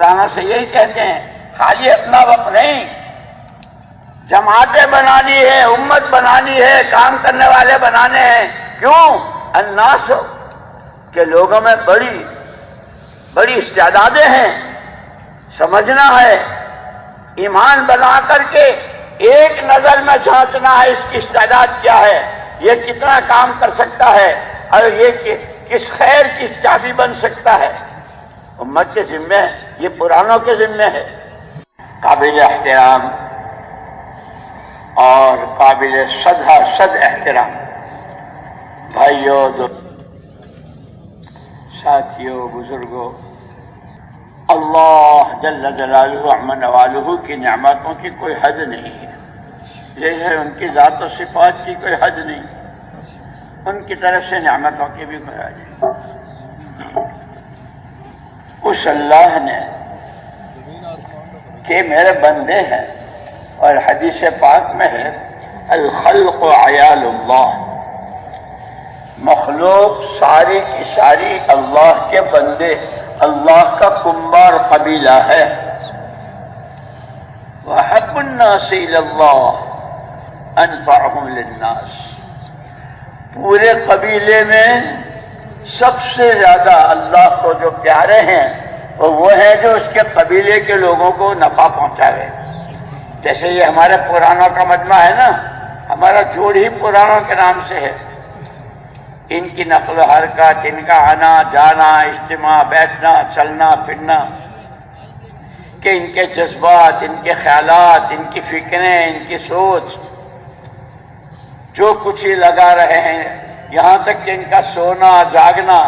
رانا سے یہی کہتے ہیں، خالی اپنا وقت نہیں، جماعتیں بنانی ہے، امت بنانی ہے، کام کرنے والے بنانے ہیں۔ کیوں؟ الناس کہ لوگوں میں بڑی استعدادیں ہیں، سمجھنا ہے، ایمان بنا کر کے ایک نظر میں جھانکنا ہے اس کی استعداد کیا ہے، یہ کتنا کام کر سکتا ہے، اور یہ کس خیر کی چابی بن سکتا ہے۔ امت کے ذمہ ہے، یہ پرانوں کے ذمہ ہے۔ قابل احترام اور قابل صد احترام بھائیوں، ساتھیوں، بزرگوں، اللہ جل جلالہ عظم نوالہ کی نعمتوں کی کوئی حد نہیں ہے، جیسے ان کی ذات و صفات کی کوئی حد نہیں، ان کی طرف سے نعمتوں کی بھی کوئی حد نہیں۔ اس اللہ نے کہ میرے بندے ہیں، اور حدیث پاک میں ہے الخلق عیال اللہ، مخلوق ساری کی ساری اللہ کے بندے، اللہ کا کنبار قبیلہ ہے۔ وَحَبُّ النَّاسِ إِلَى اللَّهِ أَنفَعُهُمْ لِلنَّاسِ، پورے قبیلے میں سب سے زیادہ اللہ کو جو پیارے ہیں وہ ہیں جو اس کے قبیلے کے لوگوں کو نفع پہنچاوے۔ جیسے یہ ہمارے پرانوں کا مجمع ہے نا، ہمارا جوڑ ہی پرانوں کے نام سے ہے۔ ان کی نقل و حرکت، ان کا آنا جانا، اجتماع، بیٹھنا، چلنا پھرنا، کہ ان کے جذبات، ان کے خیالات، ان کی فکریں، ان کی سوچ، جو کچھ ہی لگا رہے ہیں، یہاں تک کہ ان کا سونا جاگنا،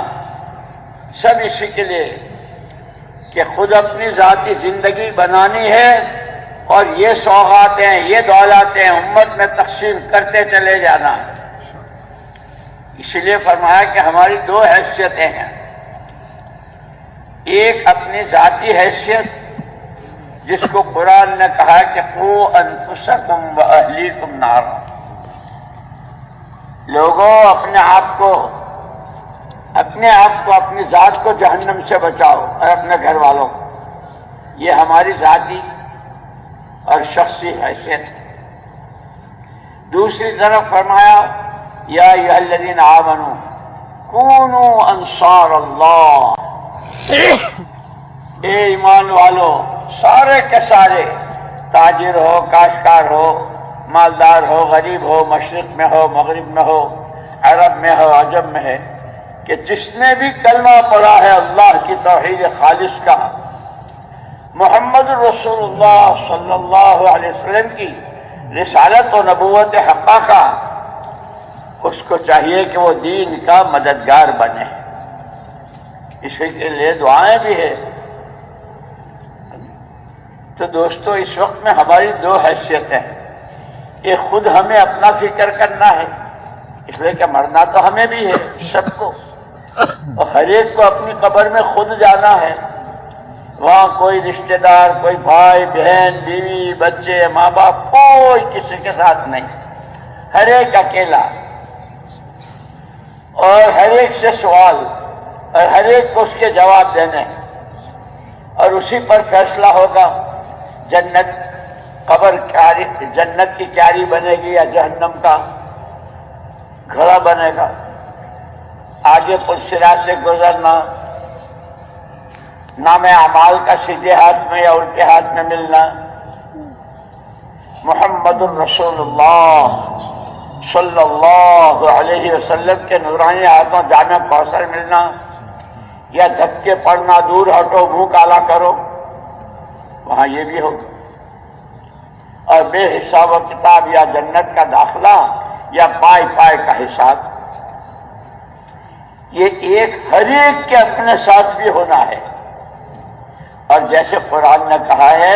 سب اسی کے لیے کہ خود اپنی ذاتی زندگی بنانی ہے، اور یہ سوغاتیں، یہ دولتیں امت میں تقسیم کرتے چلے جانا۔ اسی لیے فرمایا کہ ہماری دو حیثیتیں ہیں، ایک اپنی ذاتی حیثیت جس کو قرآن نے کہا کہ قوا انفسکم واہلیکم نارا، لوگوں اپنے آپ کو اپنی ذات کو جہنم سے بچاؤ اور اپنے گھر والوں کو، یہ ہماری ذاتی اور شخصی حیثیت ہے۔ دوسری طرف فرمایا یا ایھا الذین آمنوا کونوا انصار اللہ، اے ایمان والو، سارے کے سارے، تاجر ہو، کاشتکار ہو، مالدار ہو، غریب ہو، مشرق میں ہو، مغرب میں ہو، عرب میں ہو، عجم میں ہے، کہ جس نے بھی کلمہ پڑھا ہے اللہ کی توحید خالص کا، محمد رسول اللہ صلی اللہ علیہ وسلم کی رسالت و نبوت حقہ کا، اس کو چاہیے کہ وہ دین کا مددگار بنے۔ اسی کے لیے دعائیں بھی ہے۔ تو دوستو، اس وقت میں ہماری دو حیثیتیں ہیں، ایک خود ہمیں اپنا فکر کرنا ہے، اس لیے کہ مرنا تو ہمیں بھی ہے سب کو، اور ہر ایک کو اپنی قبر میں خود جانا ہے، وہاں کوئی رشتہ دار، کوئی بھائی بہن، بیوی بچے، ماں باپ، کوئی کسی کے ساتھ نہیں، ہر ایک اکیلا، اور ہر ایک سے سوال، اور ہر ایک کو اس کے جواب دینے، اور اسی پر فیصلہ ہوگا جنت کی کیاری بنے گی یا جہنم کا گھڑا بنے گا۔ آگے پلسرات سے گزرنا، نام اعمال کا سیدھے ہاتھ میں یا الٹے ہاتھ میں ملنا، محمد الرسول اللہ صلی اللہ علیہ وسلم کے نورانی ہاتھوں جامع کوثر ملنا، یا دھکے پڑنا، دور ہٹو، منہ کالا کرو، وہاں یہ بھی ہوگا، اور بے حساب و کتاب، یا جنت کا داخلہ یا پائے پائے کا حساب، یہ ایک ہر ایک کے اپنے ساتھ بھی ہونا ہے۔ اور جیسے قرآن نے کہا ہے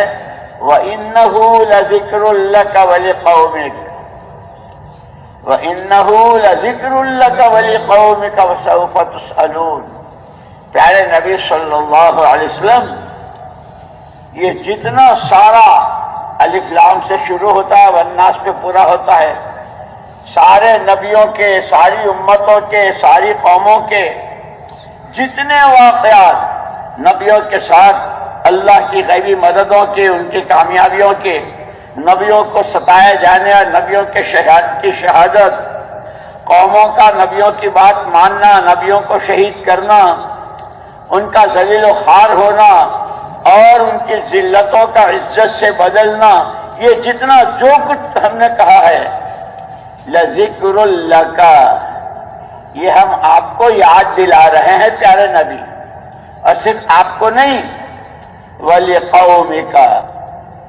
وَإِنَّهُ لَذِكْرٌ لَكَ وَلِقَوْمِكَ وَإِنَّهُ لَذِكْرٌ لَكَ وَلِقَوْمِكَ وَسَوْفَ تُسْأَلُونَ، پیارے نبی صلی اللہ علیہ وسلم، یہ جتنا سارا الف لام سے شروع ہوتا ہے والناس پہ پورا ہوتا ہے، سارے نبیوں کے، ساری امتوں کے، ساری قوموں کے جتنے واقعات نبیوں کے ساتھ اللہ کی غیبی مددوں کے، ان کی کامیابیوں کے، نبیوں کو ستائے جانے اور نبیوں کے کی شہادت، قوموں کا نبیوں کی بات ماننا، نبیوں کو شہید کرنا، ان کا ذلیل و خوار ہونا اور ان کی ذلتوں کا عزت سے بدلنا، یہ جتنا جو کچھ ہم نے کہا ہے لذکر اللہ کا، یہ ہم آپ کو یاد دلا رہے ہیں پیارے نبی، اور صرف آپ کو نہیں وَلِقَوْمِكَ،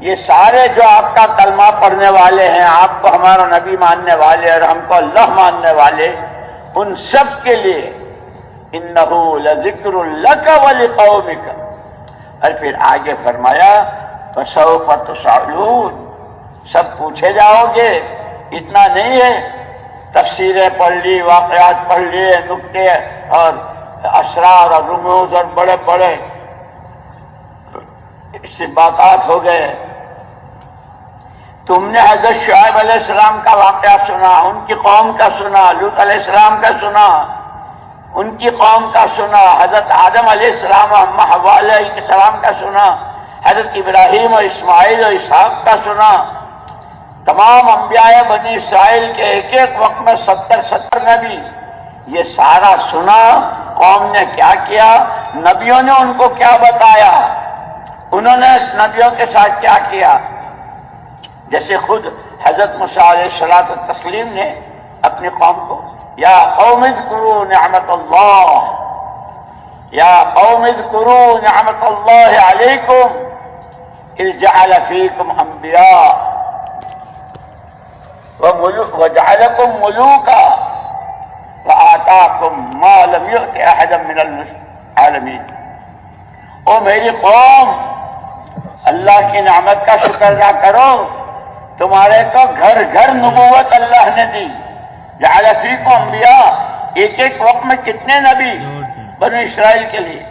یہ سارے جو آپ کا کلمہ پڑھنے والے ہیں، آپ کو ہمارا نبی ماننے والے اور ہم کو اللہ ماننے والے، ان سب کے لیے اِنَّهُ لَذِكْرٌ لَكَ وَلِقَوْمِكَ۔ اور پھر آگے فرمایا فَسَوْفَ تُسْأَلُونَ، سب پوچھے جاؤ گے، اتنا نہیں ہے تفسیریں پڑھ لی، واقعات پڑھ لیے، نکتے اور اسرار اور رموز اور بڑے بڑے استنباطات ہو گئے۔ تم نے حضرت شعیب علیہ السلام کا واقعہ سنا، ان کی قوم کا سنا، لوط علیہ السلام کا سنا، ان کی قوم کا سنا، حضرت آدم علیہ السلام اور اماں حوا علیہ السلام کا سنا، حضرت ابراہیم اور اسماعیل اور اسحاق کا سنا، تمام انبیاء بنی اسرائیل کے ایک ایک وقت میں 70 نبی، یہ سارا سنا۔ قوم نے کیا کیا، نبیوں نے ان کو کیا بتایا، انہوں نے نبیوں کے ساتھ کیا کیا، جیسے خود حضرت موسیٰ علیہ الصلوۃ والتسلیم نے اپنی قوم کو یا قوم اذکروا نعمت اللہ، یا قوم اذکروا نعمت اللہ علیکم اذ جعل فیکم انبیاء وجعلکم ملوکا وآتاکم ما لم یؤت احدا من العالمین۔ او میری قوم، اللہ کی نعمت کا شکر ادا کرو، تمہارے کو گھر گھر نبوت اللہ نے دی، جعل فیکم انبیاء، ایک ایک وقت میں کتنے نبی بنو اسرائیل کے لیے،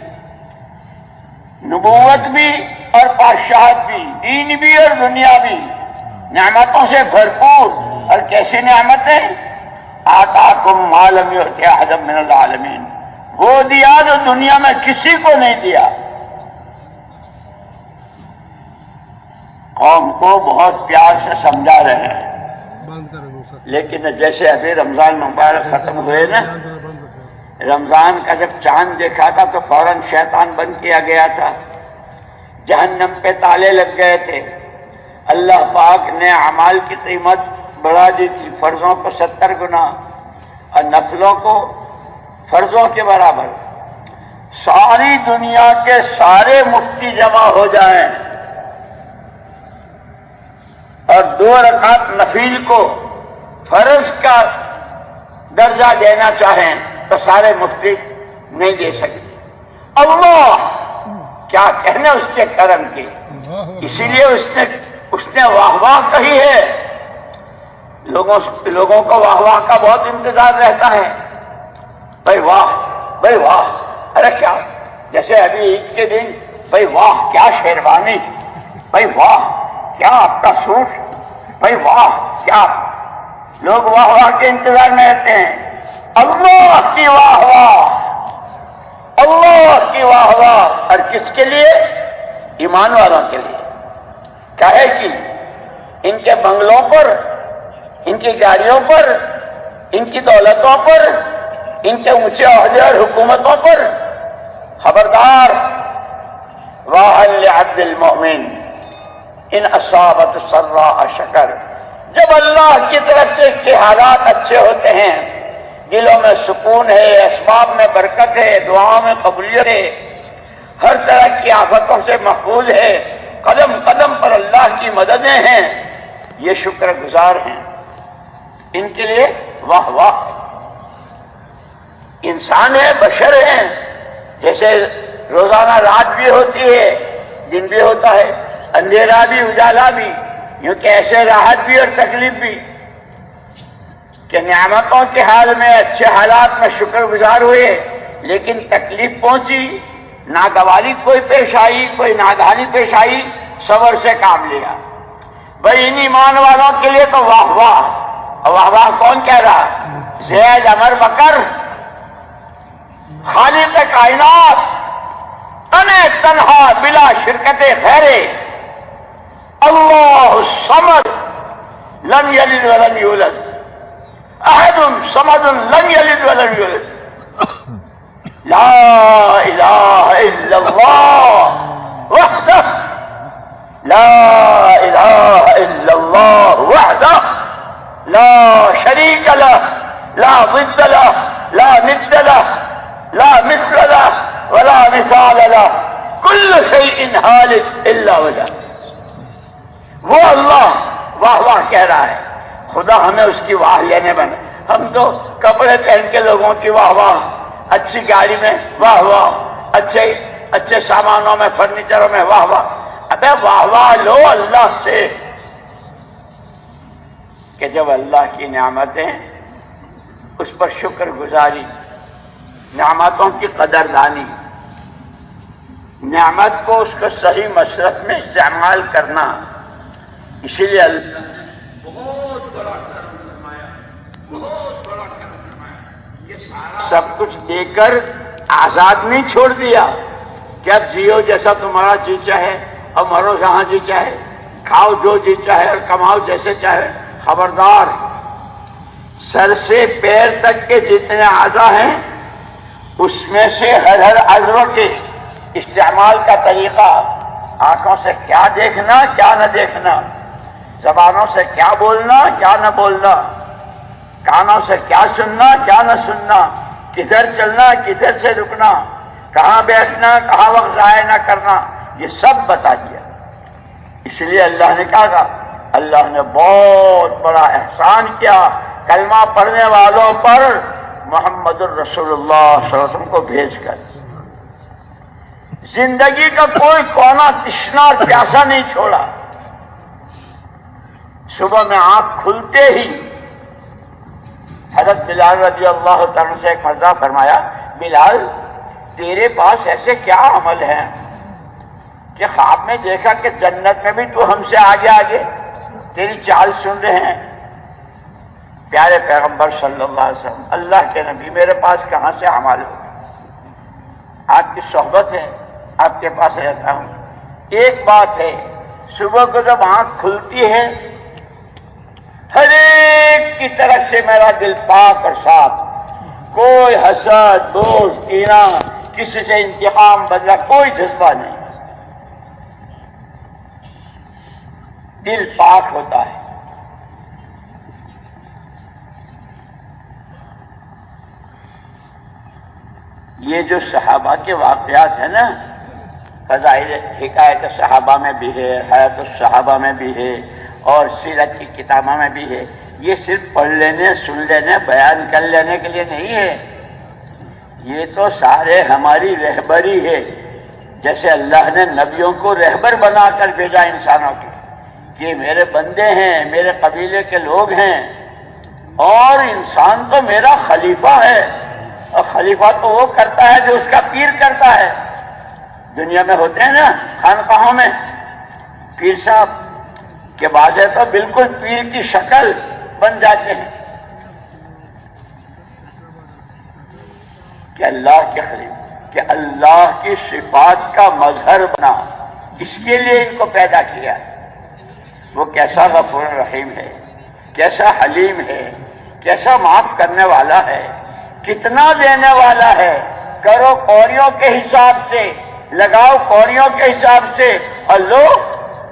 نبوت بھی اور بادشاہت بھی، دین بھی اور دنیا بھی، نعمتوں سے بھرپور۔ اور کیسی نعمتیں؟ آتاکم ما لم یؤت احدا من العالمین، وہ دیا جو دنیا میں کسی کو نہیں دیا۔ قوم کو بہت پیار سے سمجھا رہے ہیں، لیکن جیسے ابھی رمضان مبارک ختم ہوئے نا، رمضان کا جب چاند دیکھا تھا تو فوراً شیطان بند کیا گیا تھا، جہنم پہ تالے لگ گئے تھے، اللہ پاک نے اعمال کی قیمت بڑھا دی تھی، فرضوں کو 70 گنا اور نفلوں کو فرضوں کے برابر۔ ساری دنیا کے سارے مفتی جمع ہو جائیں اور 2 رکعت نفل کو فرض کا درجہ دینا چاہیں تو سارے مفتی نہیں دے سکتے۔ اللہ کیا کہنے اس کے کرم کی، اسی لیے اس نے واہ واہ کہی ہے۔ لوگوں کو واہ واہ کا بہت انتظار رہتا ہے، بھائی واہ، بھائی واہ، ارے کیا، جیسے ابھی عید کے دن، بھائی واہ کیا شیروانی، بھائی واہ کیا آپ کا سوٹ، بھائی واہ کیا، لوگ واہ واہ کے انتظار میں رہتے ہیں۔ اللہ کی واہ واہ، اللہ کی واہ واہ، اور کس کے لیے؟ ایمان والوں کے لیے۔ کیا ہے کہ ان کے بنگلوں پر، ان کی گاڑیوں پر، ان کی دولتوں پر، ان کے اونچے عہدے اور حکومتوں پر، خبردار، واحد لعبد المؤمن ان اصابت سراء شکر، جب اللہ کی طرف سے اس کے حالات اچھے ہوتے ہیں، دلوں میں سکون ہے، اسباب میں برکت ہے، دعاؤں میں قبولیت ہے، ہر طرح کی آفتوں سے محفوظ ہے، قدم قدم پر اللہ کی مددیں ہیں، یہ شکر گزار ہیں، ان کے لیے واہ واہ۔ انسان ہے، بشر ہیں، جیسے روزانہ رات بھی ہوتی ہے، دن بھی ہوتا ہے، اندھیرا بھی اجالا بھی، یوں کہ ایسے راحت بھی اور تکلیف بھی، کہ نعمتوں کے حال میں اچھے حالات میں شکر گزار ہوئے، لیکن تکلیف پہنچی، ناگواری کوئی پیش آئی، کوئی نادانی پیش آئی، صبر سے کام لیا۔ بھائی ان ایمان والوں کے لیے تو واہ واہ، واہ واہ کون کہہ رہا؟ زید، عمر، بکر، خالق کائنات، تنے تنہا بلا شرکت غیرے، اللہ الصمد لم یلد ولم یولد، احد صمد لم یلد ولم یولد، لا الہ الا اللہ وحدہ، لا الہ الا اللہ وحدہ لا شریک لہ، لا ضد لہ، لا ند لہ، لا مثل لہ ولا مثال لہ، کل شیء ہالک الا وجہ۔ وہ اللہ واہ واہ کہہ رہا ہے، خدا ہمیں اس کی واہ لینے بنے۔ ہم تو کپڑے پہن کے لوگوں کی واہ واہ، اچھی گاڑی میں واہ واہ، اچھے سامانوں میں، فرنیچروں میں واہ واہ۔ ابے واہ واہ لو اللہ سے، کہ جب اللہ کی نعمتیں اس پر شکر گزاری، نعمتوں کی قدردانی، نعمت کو اس کو صحیح مصرف میں استعمال کرنا، اسی لیے اللہ نے بہت بڑا کرم فرمایا، بہت بڑا کرم فرمایا۔ یہ سارا سب کچھ دے کر آزاد نہیں چھوڑ دیا کہ اب جیو جیسا تمہارا جی چاہے اور مرو جہاں جی چاہے، کھاؤ جو جی چاہے اور کماؤ جیسے چاہے۔ خبردار، سر سے پیر تک کے جتنے اعضا ہیں اس میں سے ہر عضو کے استعمال کا طریقہ، آنکھوں سے کیا دیکھنا کیا نہ دیکھنا، زبانوں سے کیا بولنا کیا نہ بولنا، کانوں سے کیا سننا کیا نہ سننا، کدھر چلنا کدھر سے رکنا، کہاں بیٹھنا کہاں وقت ضائع نہ کرنا، یہ سب بتا دیا۔ اس لیے اللہ نے کہا، اللہ نے بہت بڑا احسان کیا کلمہ پڑھنے والوں پر محمد الرسول اللہ صلی اللہ علیہ وسلم کو بھیج کر۔ زندگی کا کوئی کونا تشنا اور پیاسا نہیں چھوڑا۔ صبح میں آنکھ کھلتے ہی حضرت بلال رضی اللہ تعالیٰ سے ایک مرتبہ فرمایا، بلال تیرے پاس ایسے کیا عمل ہیں کہ خواب میں دیکھا کہ جنت میں بھی تو ہم سے آگے آگے، تیری چال سن رہے ہیں۔ پیارے پیغمبر صلی اللہ علیہ وسلم، اللہ کے نبی، میرے پاس کہاں سے عمل ہو؟ آپ کی صحبت ہے، آپ کے پاس رہتا ہوں۔ ایک بات ہے، صبح کو جب آنکھ کھلتی ہے ہر ایک کی طرف سے میرا دل پاک اور صاف، کوئی حسد بغض کینہ، کسی سے انتقام بدلہ، کوئی جذبہ نہیں، دل پاک ہوتا ہے۔ یہ جو صحابہ کے واقعات ہیں نا، فضائل حکایت صحابہ میں بھی ہے، حیات الصحابہ میں بھی ہے، اور سیرت کی کتابوں میں بھی ہے، یہ صرف پڑھ لینے، سن لینے، بیان کر لینے کے لیے نہیں ہے، یہ تو سارے ہماری رہبری ہے۔ جیسے اللہ نے نبیوں کو رہبر بنا کر بھیجا انسانوں کے، کہ میرے بندے ہیں، میرے قبیلے کے لوگ ہیں، اور انسان تو میرا خلیفہ ہے، اور خلیفہ تو وہ کرتا ہے جو اس کا پیر کرتا ہے۔ دنیا میں ہوتے ہیں نا خانقاہوں میں پیر صاحب کے بعد ہے تو بالکل پیر کی شکل بن جاتے ہیں کہ اللہ کے خلیفہ، کہ اللہ کی صفات کا مظہر بنا، اس کے لیے ان کو پیدا کیا۔ وہ کیسا غفور رحیم ہے، کیسا حلیم ہے، کیسا معاف کرنے والا ہے، کتنا دینے والا ہے۔ کرو کوریوں کے حساب سے، لگاؤ کوریوں کے حساب سے، اور لو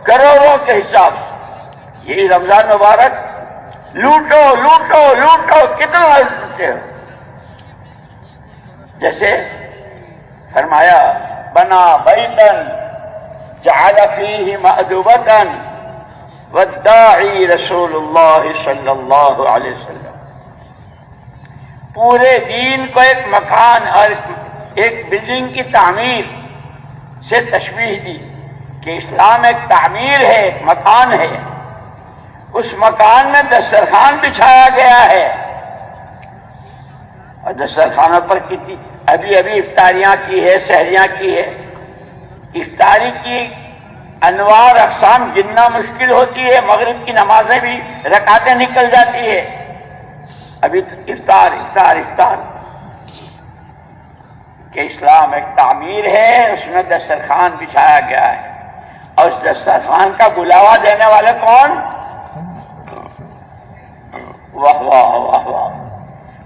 کروڑوں کے حساب سے۔ یہی رمضان مبارک، لوٹو لوٹو لوٹو، کتنا لوٹتے ہو۔ جیسے فرمایا، بنا بیتن جعل فیہ مأدبتن والداعی رسول اللہ صلی اللہ علیہ وسلم۔ پورے دین کو ایک مکان اور ایک بلڈنگ کی تعمیر سے تشبیہ دی کہ اسلام ایک تعمیر ہے، ایک مکان ہے، اس مکان میں دسترخوان بچھایا گیا ہے، اور دسترخوانوں پر کتنی ابھی افطاریاں کی ہے، سحریاں کی ہے۔ افطاری کی انواع اقسام گننا مشکل ہوتی ہے، مغرب کی نمازیں بھی رکعتیں نکل جاتی ہے، ابھی افطار افطار افطار۔ کہ اسلام ایک تعمیر ہے، اس میں دسترخوان بچھایا گیا ہے، اور اس دسترخوان کا بلاوا دینے والے کون؟ واہ واہ واہ واہ،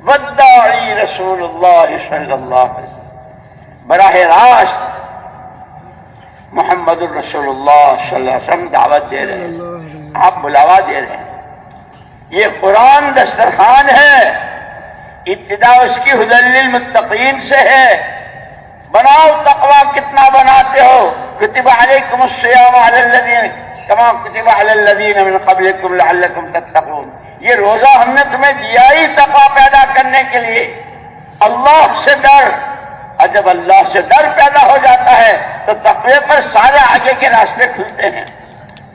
والداعی رسول اللہ صلی اللہ علیہ وسلم، براہ راست محمد الرسول اللہ صلی اللہ علیہ وسلم دعوت دے رہے ہیں، آپ بلاوا دے رہے ہیں۔ یہ قرآن دسترخوان ہے، ابتدا اس کی ہدی للمتقین سے ہے۔ بناؤ تقوی، کتنا بناتے ہو؟ کتب علیکم الصیام علی الذین کما کتب علی الذین من قبلکم لعلکم تتقون۔ یہ روزہ ہم نے تمہیں دیا ہی تقوی پیدا کرنے کے لیے، اللہ سے ڈر، اور جب اللہ سے ڈر پیدا ہو جاتا ہے تو تقوی پر سارے آگے کے راستے کھلتے ہیں،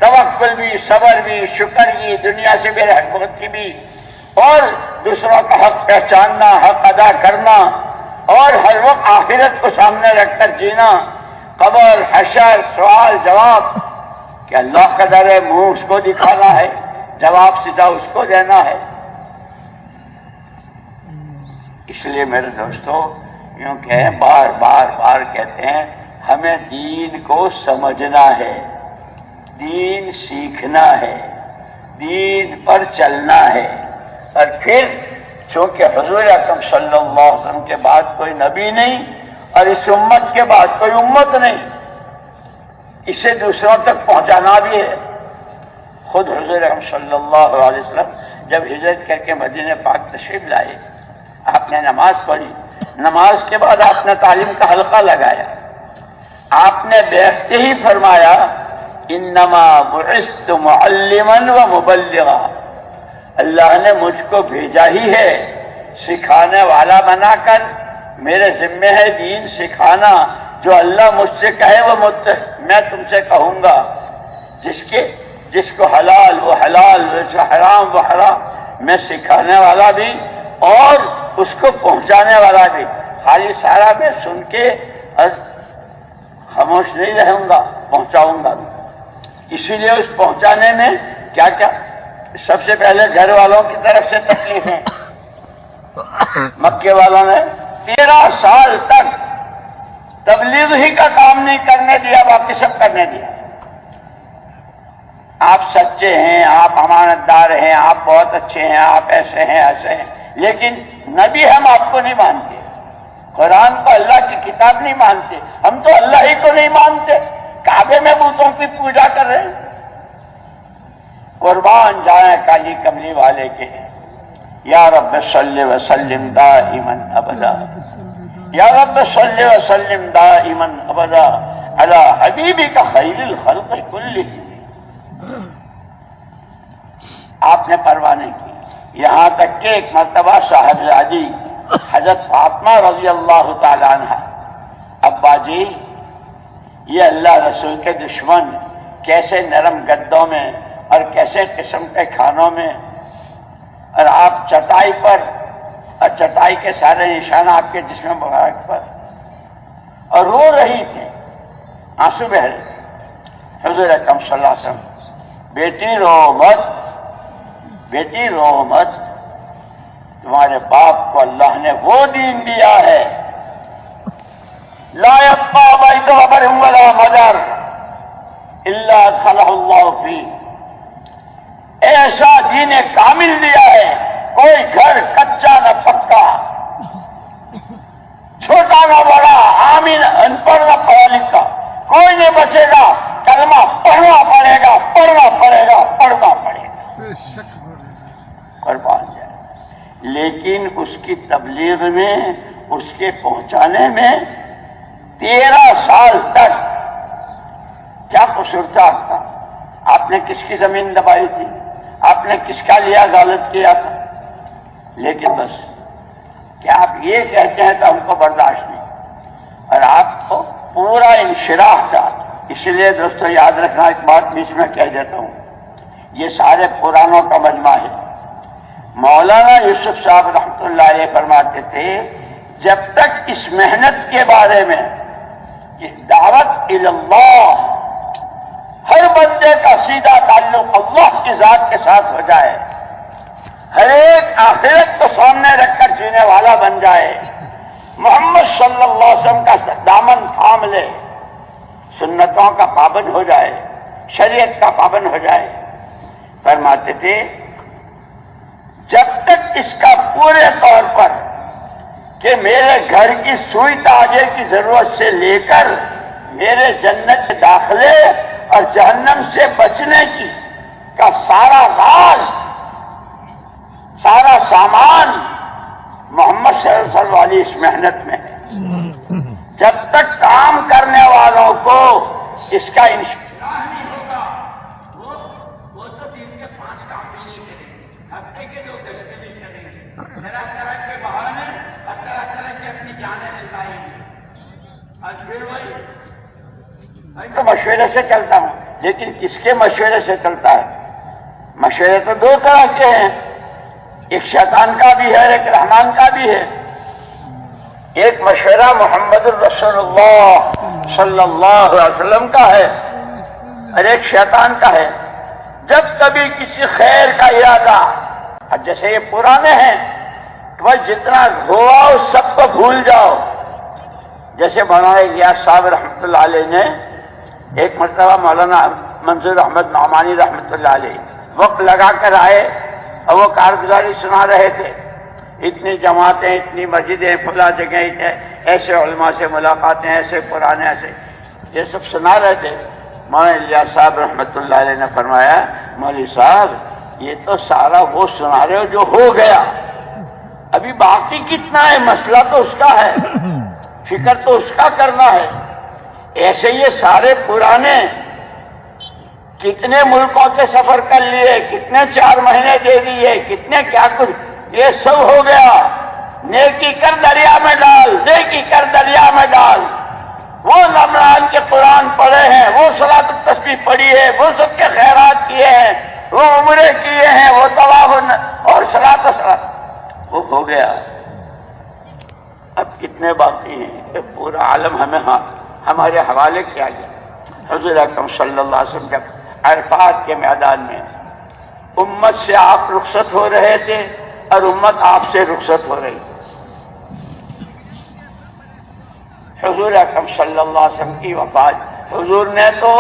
توکل بھی، صبر بھی، شکر بھی، دنیا سے بے رحمتی بھی، اور دوسروں کا حق پہچاننا، حق ادا کرنا، اور ہر وقت آخرت کو سامنے رکھ کر جینا، قبر، حشر، سوال جواب، کہ اللہ کا ڈر ہے، منہ اس کو دکھانا ہے، جواب سیدھا اس کو دینا ہے۔ اس لیے میرے دوستو، یوں کہ بار بار بار کہتے ہیں ہمیں دین کو سمجھنا ہے، دین سیکھنا ہے، دین پر چلنا ہے، اور پھر چونکہ حضور اکرم صلی اللہ علیہ وسلم کے بعد کوئی نبی نہیں اور اس امت کے بعد کوئی امت نہیں، اسے دوسروں تک پہنچانا بھی ہے۔ خود حضور اکرم صلی اللہ علیہ وسلم جب ہجرت کر کے مدینہ پاک تشریف لائے، آپ نے نماز پڑھی، نماز کے بعد آپ نے تعلیم کا حلقہ لگایا، آپ نے بیٹھتے ہی فرمایا انما بعثت معلما و مبلغا، اللہ نے مجھ کو بھیجا ہی ہے سکھانے والا بنا کر، میرے ذمہ ہے دین سکھانا، جو اللہ مجھ سے کہے وہ میں تم سے کہوں گا، جس کو حلال وہ حلال، جو حرام وہ حرام، میں سکھانے والا بھی اور اس کو پہنچانے والا بھی، خالی سارا میں سن کے اور خاموش نہیں رہوں گا، پہنچاؤں گا بھی۔ اسی لیے اس پہنچانے میں کیا کیا، سب سے پہلے گھر والوں کی طرف سے تکلیفیں، مکے والوں نے 13 سال تک تبلیغ ہی کا کام نہیں کرنے دیا، باقی سب کرنے دیا۔ آپ سچے ہیں، آپ امانت دار ہیں، آپ بہت اچھے ہیں، آپ ایسے ہیں ایسے ہیں، لیکن نبی ہم آپ کو نہیں مانتے، قرآن کو اللہ کی کتاب نہیں مانتے، ہم تو اللہ ہی کو نہیں مانتے، کعبے میں بتوں کی پوجا کر رہے ہیں۔ قربان جائیں کالی کملی والے کے، یا رب صلی وسلم دائما ابدا، یا رب صلی وسلم دائما ابدا علی حبیبک خیر الخلق کلہم۔ آپ نے پرواہ نہیں کی، یہاں تک کہ ایک مرتبہ صاحبزادی حضرت فاطمہ رضی اللہ تعالی عنہ، ابا جی یہ اللہ رسول کے دشمن کیسے نرم گدوں میں اور کیسے قسم کے کھانوں میں، اور آپ چٹائی پر، اور چٹائی کے سارے نشان آپ کے جسم مبارک پر، اور رو رہی تھی، آنسو بہ رہے۔ حضور اکرم صلی اللہ علیہ وسلم، بیٹی رو مت، بیٹی رو مت، تمہارے باپ کو اللہ نے وہ دین دیا ہے، لا یبقی بیت قبر ولا مدر الا ادخلہ اللہ فیہ، ایسا دین کامل دیا ہے، کوئی گھر کچا نہ پکا، چھوٹا نہ بڑا، عامل ان پڑھ نہ پڑھا لکھا، کوئی نہیں بچے گا، کلمہ پڑھنا پڑے گا، پڑھنا پڑے گا، پڑھنا پڑے گا، قربان جائے۔ لیکن اس کی تبلیغ میں، اس کے پہنچانے میں 13 سال تک کیا قصور تھا آپ کا؟ آپ نے کس کی زمین دبائی تھی؟ آپ نے کس کا لیا غلط کیا تھا؟ لیکن بس کہ آپ یہ کہتے ہیں تو ہم کو برداشت نہیں، اور آپ کو پورا انشراح تھا۔ اس لیے دوستو یاد رکھنا، ایک بات بیچ میں کہہ دیتا ہوں، یہ سارے قرآنوں کا مجمع ہے۔ مولانا یوسف صاحب رحمۃ اللہ علیہ فرماتے تھے جب تک اس محنت کے بارے میں کہ دعوت اللہ، ہر بندے کا سیدھا تعلق اللہ کی ذات کے ساتھ ہو جائے، ہر ایک آخرت کو سامنے رکھ کر جینے والا بن جائے، محمد صلی اللہ علیہ وسلم کا دامن تھام لے، سنتوں کا پابند ہو جائے، شریعت کا پابند ہو جائے، فرماتے تھے جب تک اس کا پورے طور پر کہ میرے گھر کی سوئی تاجے کی ضرورت سے لے کر میرے جنت کے داخلے اور جہنم سے بچنے کی کا سارا راز، سارا سامان محمد صلی اللہ علیہ وسلم والی اس محنت میں ہے۔ جب تک کام کرنے والوں کو اس کا انشاء نہیں ہوگا، وہ تو دن کے 5 کام بھی نہیں کریں گے، ہفتے کے 2 گھنٹے بھی کریں گے، طرح طرح کے بہانے اور طرح طرح کی اپنی جانیں لگائیں گے۔ آج پھر میں تو مشورے سے چلتا ہوں، لیکن کس کے مشورے سے چلتا ہے؟ مشورے تو 2 طرح کے ہیں، ایک شیطان کا بھی ہے اور ایک رحمان کا بھی ہے۔ ایک مشورہ محمد الرسول اللہ صلی اللہ علیہ وسلم کا ہے اور ایک شیطان کا ہے۔ جب کبھی کسی خیر کا ارادہ، اب جیسے یہ پرانے ہیں تو جتنا ہوا اس سب کو بھول جاؤ، جیسے مولانا الیاس صاحب رحمۃ اللہ علیہ نے ایک مرتبہ مولانا منظور احمد نعمانی رحمۃ اللہ علیہ وقت لگا کر آئے اور وہ کارگزاری سنا رہے تھے، اتنی جماعتیں، اتنی مسجدیں، فلاں جگہ ایسے علماء سے ملاقاتیں، ایسے پرانے، ایسے یہ سب سنا رہے تھے۔ مولانا الیاس صاحب رحمۃ اللہ علیہ نے فرمایا مولوی صاحب یہ تو سارا وہ سنا رہے ہو جو ہو گیا، ابھی باقی کتنا ہے؟ مسئلہ تو اس کا ہے، فکر تو اس کا کرنا ہے۔ ایسے یہ سارے پرانے کتنے ملکوں کے سفر کر لیے، کتنے 4 مہینے دے دیے، کتنے کیا کچھ، یہ سب ہو گیا۔ نیکی کر دریا میں ڈال، نیکی کر دریا میں ڈال۔ وہ رمضان کے قرآن پڑھے ہیں، وہ صلاۃ التسبیح پڑھی ہے، وہ سب کے خیرات کیے ہیں، وہ عمرے کیے ہیں، وہ طواف اور صلاۃ وہ ہو گیا۔ اب کتنے باقی ہیں کہ پورا عالم ہمیں ہمارے حوالے کیا گیا۔ حضور اکرم صلی اللہ علیہ وسلم جب عرفات کے میدان میں امت سے آپ رخصت ہو رہے تھے اور امت آپ سے رخصت ہو رہی تھی، حضور اکرم صلی اللہ علیہ وسلم کی وفات، حضور نے تو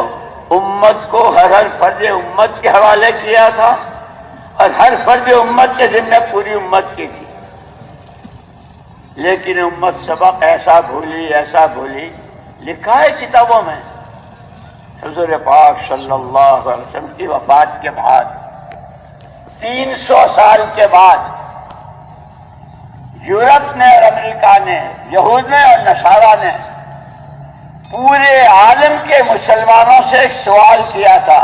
امت کو ہر فرد امت کے حوالے کیا تھا اور ہر فرد امت کے ذمہ پوری امت کی تھی، لیکن امت سبق ایسا بھولی، لکھا ہے کتابوں میں۔ حضور پاک صلی اللہ علیہ وسلم کی وفات کے بعد 300 سال کے بعد یورپ نے اور امریکہ نے، یہود نے اور نصارہ نے پورے عالم کے مسلمانوں سے ایک سوال کیا تھا۔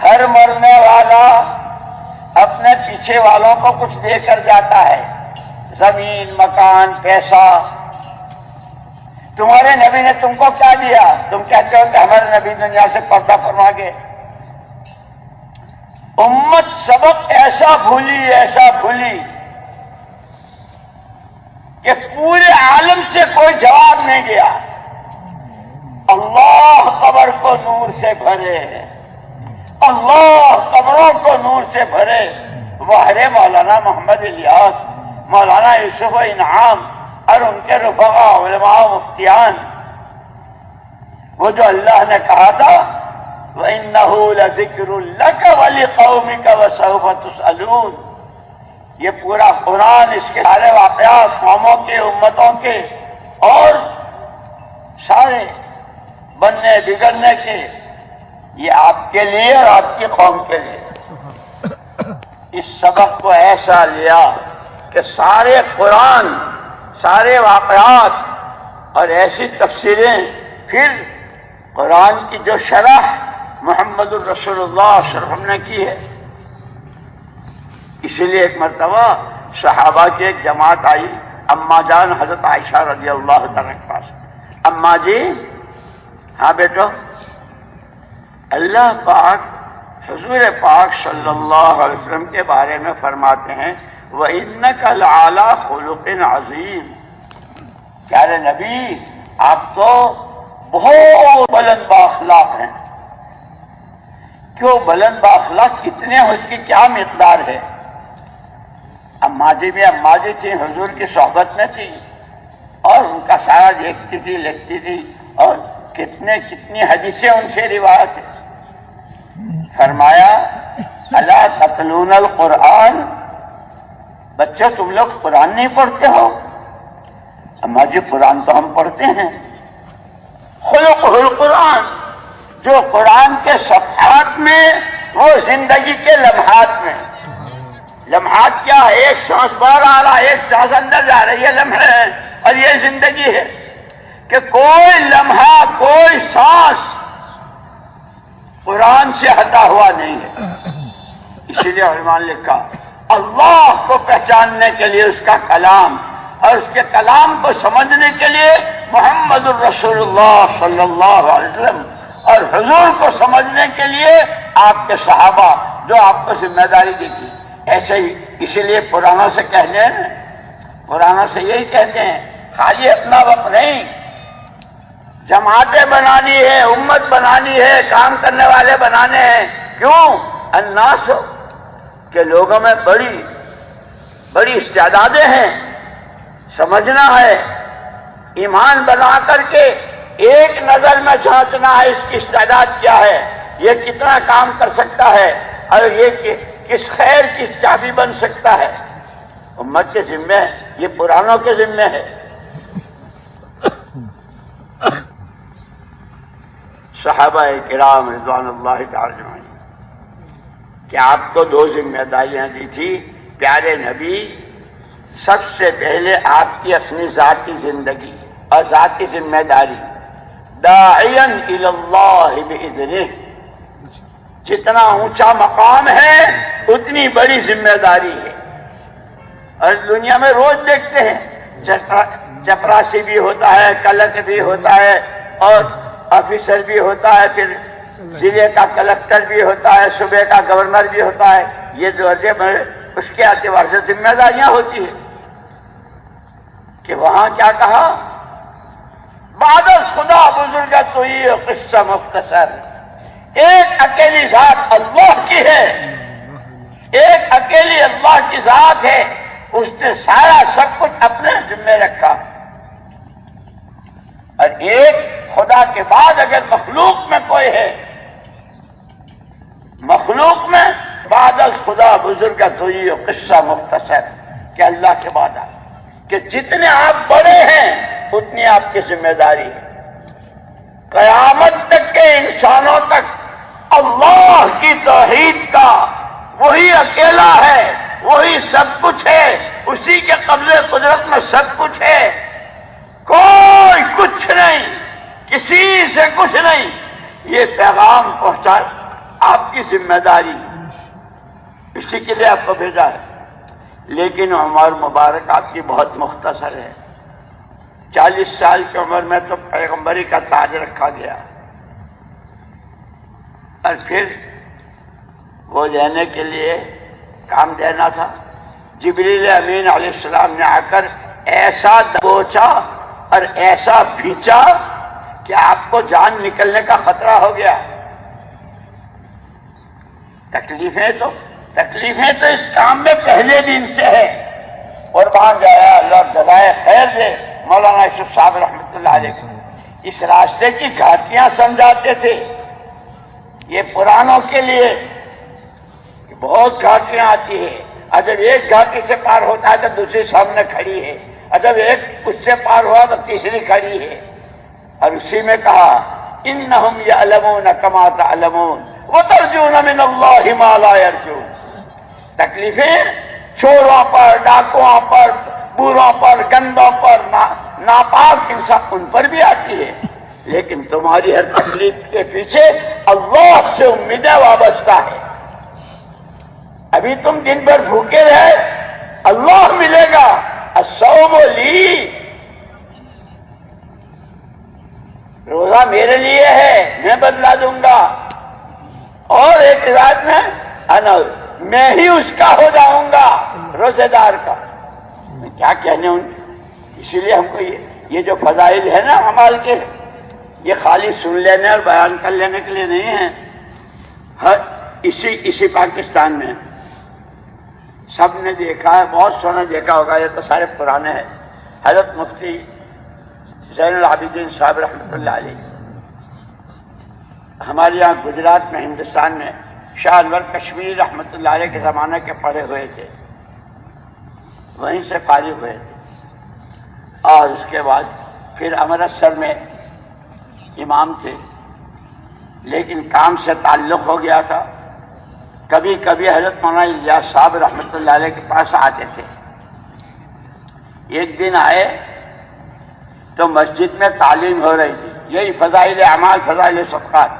ہر مرنے والا اپنے پیچھے والوں کو کچھ دے کر جاتا ہے، زمین، مکان، پیسہ۔ تمہارے نبی نے تم کو کیا دیا؟ تم کہتے ہو کہ ہمارے نبی دنیا سے پردہ فرما گئے۔ امت سبق ایسا بھولی کہ پورے عالم سے کوئی جواب نہیں گیا۔ اللہ قبر کو نور سے بھرے، اللہ قبروں کو نور سے بھرے۔ وہ مولانا محمد الیاس، مولانا یوسف انعام اور ان کے رفقا علماء و مفتیان، وہ جو اللہ نے کہا تھا وَإِنَّهُ لَذِكْرٌ لَكَ وَلِقَوْمِكَ وَسَوْفَ تُسْأَلُونَ، یہ پورا قرآن، اس کے سارے واقعات قوموں کے، امتوں کے اور سارے بننے بگڑنے کے، یہ آپ کے لیے اور آپ کی قوم کے لیے۔ اس سبق کو ایسا لیا کہ سارے قرآن، سارے واقعات اور ایسی تفسیریں، پھر قرآن کی جو شرح محمد الرسول اللہ صلی اللہ علیہ وسلم نے کی ہے۔ اسی لیے ایک مرتبہ صحابہ کی ایک جماعت آئی، اما جان حضرت عائشہ رضی اللہ تعالیٰ کے پاس، اما جی، ہاں بیٹو، اللہ پاک حضور پاک صلی اللہ علیہ وسلم کے بارے میں فرماتے ہیں وَإِنَّكَ لَعَلَىٰ خُلُقٍ عَظِيمٍ، پیارے نبی آپ تو بہت بلند بااخلاق ہیں۔ کیوں بلند بااخلاق کتنے ہیں، اس کی کیا مقدار ہے؟ اماں جی تھی، حضور کی صحبت میں تھی اور ان کا سارا دیکھتی تھی، لکھتی تھی، اور کتنی حدیثیں ان سے روایت ہے۔ فرمایا الا تتلون القرآن، بچوں تم لوگ قرآن نہیں پڑھتے ہو؟ اماں جی قرآن تو ہم پڑھتے ہیں۔ خلقہ القرآن، جو قرآن کے صفحات میں، وہ زندگی کے لمحات میں۔ لمحات کیا ہے؟ ایک سانس باہر آ رہا ہے، ایک سانس اندر جا رہی ہے، لمحے ہیں، اور یہ زندگی ہے کہ کوئی لمحہ، کوئی سانس قرآن سے ہٹا ہوا نہیں ہے۔ اسی لیے علماء نے لکھا اللہ کو پہچاننے کے لیے اس کا کلام، اور اس کے کلام کو سمجھنے کے لیے محمد الرسول اللہ صلی اللہ علیہ وسلم، اور حضور کو سمجھنے کے لیے آپ کے صحابہ جو آپ کو ذمہ داری دی تھی۔ ایسے ہی اسی لیے پرانوں سے کہتے ہیں، پرانوں سے یہی کہتے ہیں، خالی اپنا وقت نہیں، جماعتیں بنانی ہے، امت بنانی ہے، کام کرنے والے بنانے ہیں۔ کیوں؟ الناس، کہ لوگوں میں بڑی استعدادیں ہیں، سمجھنا ہے، ایمان بنا کر کے ایک نظر میں جانچنا ہے اس کی استعداد کیا ہے، یہ کتنا کام کر سکتا ہے، اور یہ کس خیر کی چابی بن سکتا ہے۔ امت کے ذمے ہے، یہ پرانوں کے ذمے ہے۔ صحابہ کرام رضوان اللہ تعالی اجمعین، کہ آپ کو دو ذمہ داریاں دی تھی پیارے نبی۔ سب سے پہلے آپ کی اپنی ذاتی زندگی اور ذاتی ذمہ داری، داعیا الی اللہ باذنہ، جتنا اونچا مقام ہے اتنی بڑی ذمہ داری ہے۔ اور دنیا میں روز دیکھتے ہیں، چپراسی بھی ہوتا ہے، کلک بھی ہوتا ہے، اور آفیسر بھی ہوتا ہے، پھر ضلع کا کلکٹر بھی ہوتا ہے، صوبے کا گورنر بھی ہوتا ہے۔ یہ جو اس کے اعتبار سے ذمہ داریاں ہوتی ہیں کہ وہاں کیا کہا، بعد از خدا بزرگت ہوئی قصہ مختصر، ایک اکیلی ذات اللہ کی ہے، ایک اکیلی اللہ کی ذات ہے، اس نے سارا سب کچھ اپنے ذمہ رکھا۔ اور ایک خدا کے بعد اگر مخلوق میں کوئی ہے، مخلوق میں بعد از خدا بزرگت ہوئی قصہ مختصر، کہ اللہ کے بعد کہ جتنے آپ بڑے ہیں اتنی آپ کی ذمہ داری ہے۔ قیامت تک کے انسانوں تک اللہ کی توحید کا، وہی اکیلا ہے، وہی سب کچھ ہے، اسی کے قبضے قدرت میں سب کچھ ہے، کوئی کچھ نہیں، کسی سے کچھ نہیں، یہ پیغام پہنچا آپ کی ذمہ داری، اسی کے لیے آپ کو بھیجا ہے۔ لیکن عمر مبارک آپ کی بہت مختصر ہے، 40 سال کی عمر میں تو پیغمبری کا تاج رکھا گیا، اور پھر وہ لینے کے لیے کام دینا تھا۔ جبریل امین علیہ السلام نے آ کر ایسا دبوچا اور ایسا بھینچا کہ آپ کو جان نکلنے کا خطرہ ہو گیا۔ تکلیفیں تو اس کام میں پہلے دن سے ہے۔ قربان جایا اللہ جزائے خیر دے مولانا یوسف صاحب رحمۃ اللہ علیہ، اس راستے کی گھاٹیاں سمجھاتے تھے۔ یہ پرانوں کے لیے بہت گھاٹیاں آتی ہے، اور جب ایک گھاٹی سے پار ہوتا ہے تو دوسری سامنے کھڑی ہے، اور جب ایک اس سے پار ہوا تو تیسری کھڑی ہے۔ اور اسی میں کہا انہم یعلمون کما تعلمون وترجون من اللہ ما لا یرجون۔ تکلیفیں چوروں پر، ڈاکوؤں پر، بوروں پر، گندوں پر، ناپاک انسان ان پر بھی آتی ہے، لیکن تمہاری ہر تکلیف کے پیچھے اللہ سے امیدیں وابستہ ہے۔ ابھی تم دن بھر بھوکے رہے، اللہ ملے گا، الصوم لی، روزہ میرے لیے ہے، میں بدلا دوں گا۔ اور ایک رات میں میں ہی اس کا ہو جاؤں گا، روزے دار کا۔ کیا کہنے اسی لیے ہم کو یہ جو فضائل ہے نا اعمال کے، یہ خالی سن لینے اور بیان کر لینے کے لیے نہیں ہے۔ اسی پاکستان میں سب نے دیکھا ہے، بہت سونا دیکھا ہوگا، یہ تو سارے پرانے ہیں۔ حضرت مفتی زین العابدین صاحب رحمۃ اللہ علیہ ہمارے یہاں گجرات میں، ہندوستان میں، شاہ انور کشمیری رحمۃ اللہ علیہ کے زمانے کے پڑھے ہوئے تھے، وہیں سے فارغ ہوئے تھے، اور اس کے بعد پھر امرتسر میں امام تھے، لیکن کام سے تعلق ہو گیا تھا۔ کبھی کبھی حضرت مولانا الیاس صاحب رحمۃ اللہ علیہ کے پاس آتے تھے۔ ایک دن آئے تو مسجد میں تعلیم ہو رہی تھی، یہی فضائل اعمال، فضائل صدقات،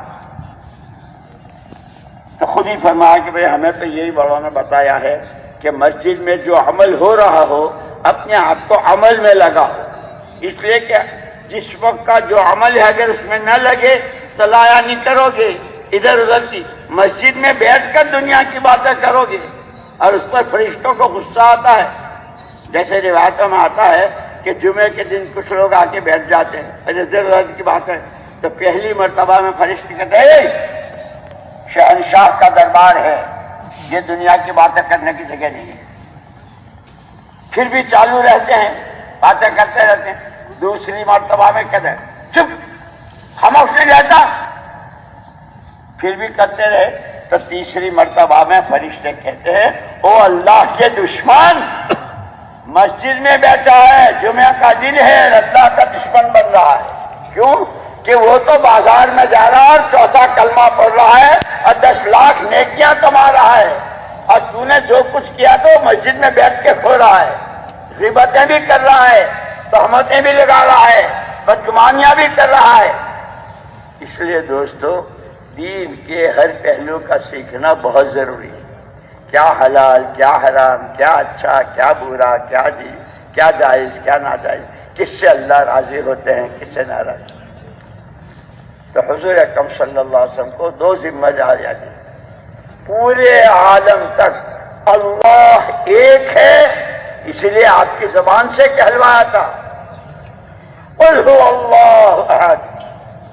تو خود ہی فرمایا کہ بھئی ہمیں تو یہی بڑوں نے بتایا ہے کہ مسجد میں جو عمل ہو رہا ہو اپنے آپ کو عمل میں لگاؤ، اس لیے کہ جس وقت کا جو عمل ہے اگر اس میں نہ لگے تو لایا نہیں کرو گے، ادھر ادھر کی مسجد میں بیٹھ کر دنیا کی باتیں کرو گے، اور اس پر فرشتوں کو غصہ آتا ہے۔ جیسے روایتوں میں آتا ہے کہ جمعے کے دن کچھ لوگ آ کے بیٹھ جاتے ہیں اور ادھر ادھر کی بات ہے، تو پہلی مرتبہ میں فرشتے کہتے ہیں شہنشاہ کا دربار ہے، یہ دنیا کی باتیں کرنے کی جگہ نہیں ہے۔ پھر بھی چالو رہتے ہیں، باتیں کرتے رہتے ہیں۔ دوسری مرتبہ میں کہتے ہیں چپ، خاموش نہیں رہتا، پھر بھی کرتے رہے، تو تیسری مرتبہ میں فرشتے کہتے ہیں او اللہ کے دشمن، مسجد میں بیٹھا ہے، جمعہ کا دن ہے، اللہ کا دشمن بن رہا ہے۔ کیوں کہ وہ تو بازار میں جا رہا ہے اور چوتھا کلمہ پڑھ رہا ہے اور 10 لاکھ نیکیاں کما رہا ہے، اور تو نے جو کچھ کیا تو مسجد میں بیٹھ کے کھو رہا ہے، غیبتیں بھی کر رہا ہے، تہمتیں بھی لگا رہا ہے، بدگمانیاں بھی کر رہا ہے۔ اس لیے دوستو، دین کے ہر پہلو کا سیکھنا بہت ضروری ہے، کیا حلال، کیا حرام، کیا اچھا، کیا برا، کیا جائز، کیا ناجائز، کس سے اللہ راضی ہوتے ہیں، کس سے ناراض۔ تو حضور اکرم صلی اللہ علیہ وسلم کو 2 ذمہ داریاں دی، پورے عالم تک اللہ ایک ہے، اس لیے آپ کی زبان سے کہلوایا تھا قل هو اللہ احد،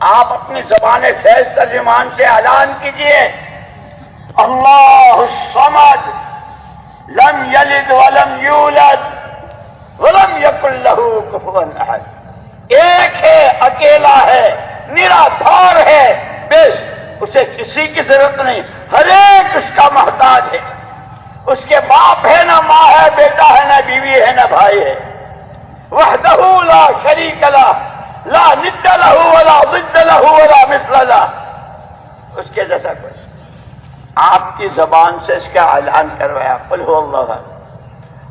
آپ اپنی زبان فیض ترجمان سے اعلان کیجئے اللہ الصمد لم یلد ولم یولد ولم یکن له کفوا احد، ایک ہے، اکیلا ہے، نرادھار ہے، بس اسے کسی کی ضرورت نہیں، ہر ایک اس کا محتاج ہے، اس کے باپ ہے نہ ماں ہے، بیٹا ہے نہ بیوی ہے نہ بھائی ہے، وحدہ لا شریک لہ لا ند لہ ولا ضد لہ ولا مثل لہ، اس کے جیسا کچھ۔ آپ کی زبان سے اس کا اعلان کروایا قل هو اللہ،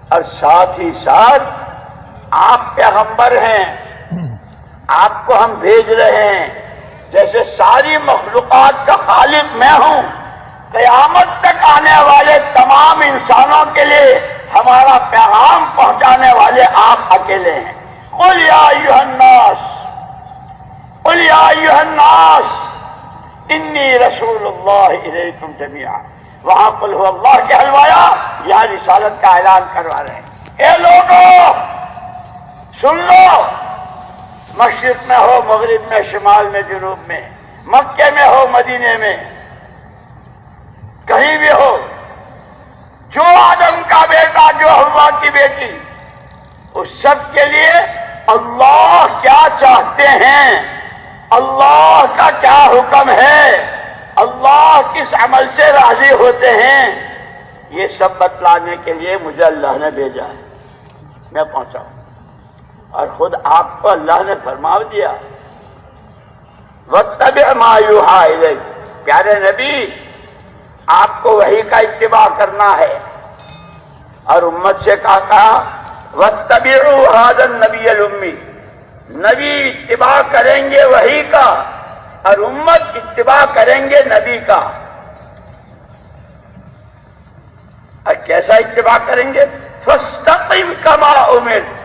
اور ساتھ ہی ساتھ آپ پیغمبر ہیں، آپ کو ہم بھیج رہے ہیں، جیسے ساری مخلوقات کا خالق میں ہوں، قیامت تک آنے والے تمام انسانوں کے لیے ہمارا پیغام پہنچانے والے آپ اکیلے ہیں۔ قل یا ایھا الناس، قل یا ایھا الناس انی رسول اللہ الیکم جمیعا، وہاں قل هو اللہ کہلوایا، یہاں رسالت کا اعلان کروا رہے ہیں۔ اے لوگوں سن لو، مشرق میں ہو، مغرب میں، شمال میں، جنوب میں، مکے میں ہو، مدینے میں، کہیں بھی ہو، جو آدم کا بیٹا، جو حوا کی بیٹی، اس سب کے لیے اللہ کیا چاہتے ہیں، اللہ کا کیا حکم ہے، اللہ کس عمل سے راضی ہوتے ہیں، یہ سب بتلانے کے لیے مجھے اللہ نے بھیجا ہے، میں پہنچا ہوں۔ اور خود آپ کو اللہ نے فرما دیا وَاتَّبِعْ مَا يُوحَىٰ إِلَيْكَ، پیارے نبی آپ کو وحی کا اتباع کرنا ہے، اور امت سے کہا وَاتَّبِعُوا هَٰذَا النَّبِيَّ الْأُمِّيَّ، نبی اتباع کریں گے وحی کا، اور امت اتباع کریں گے نبی کا۔ اور کیسا اتباع کریں گے؟ فَاسْتَقِمْ كَمَا أُمِرْتَ،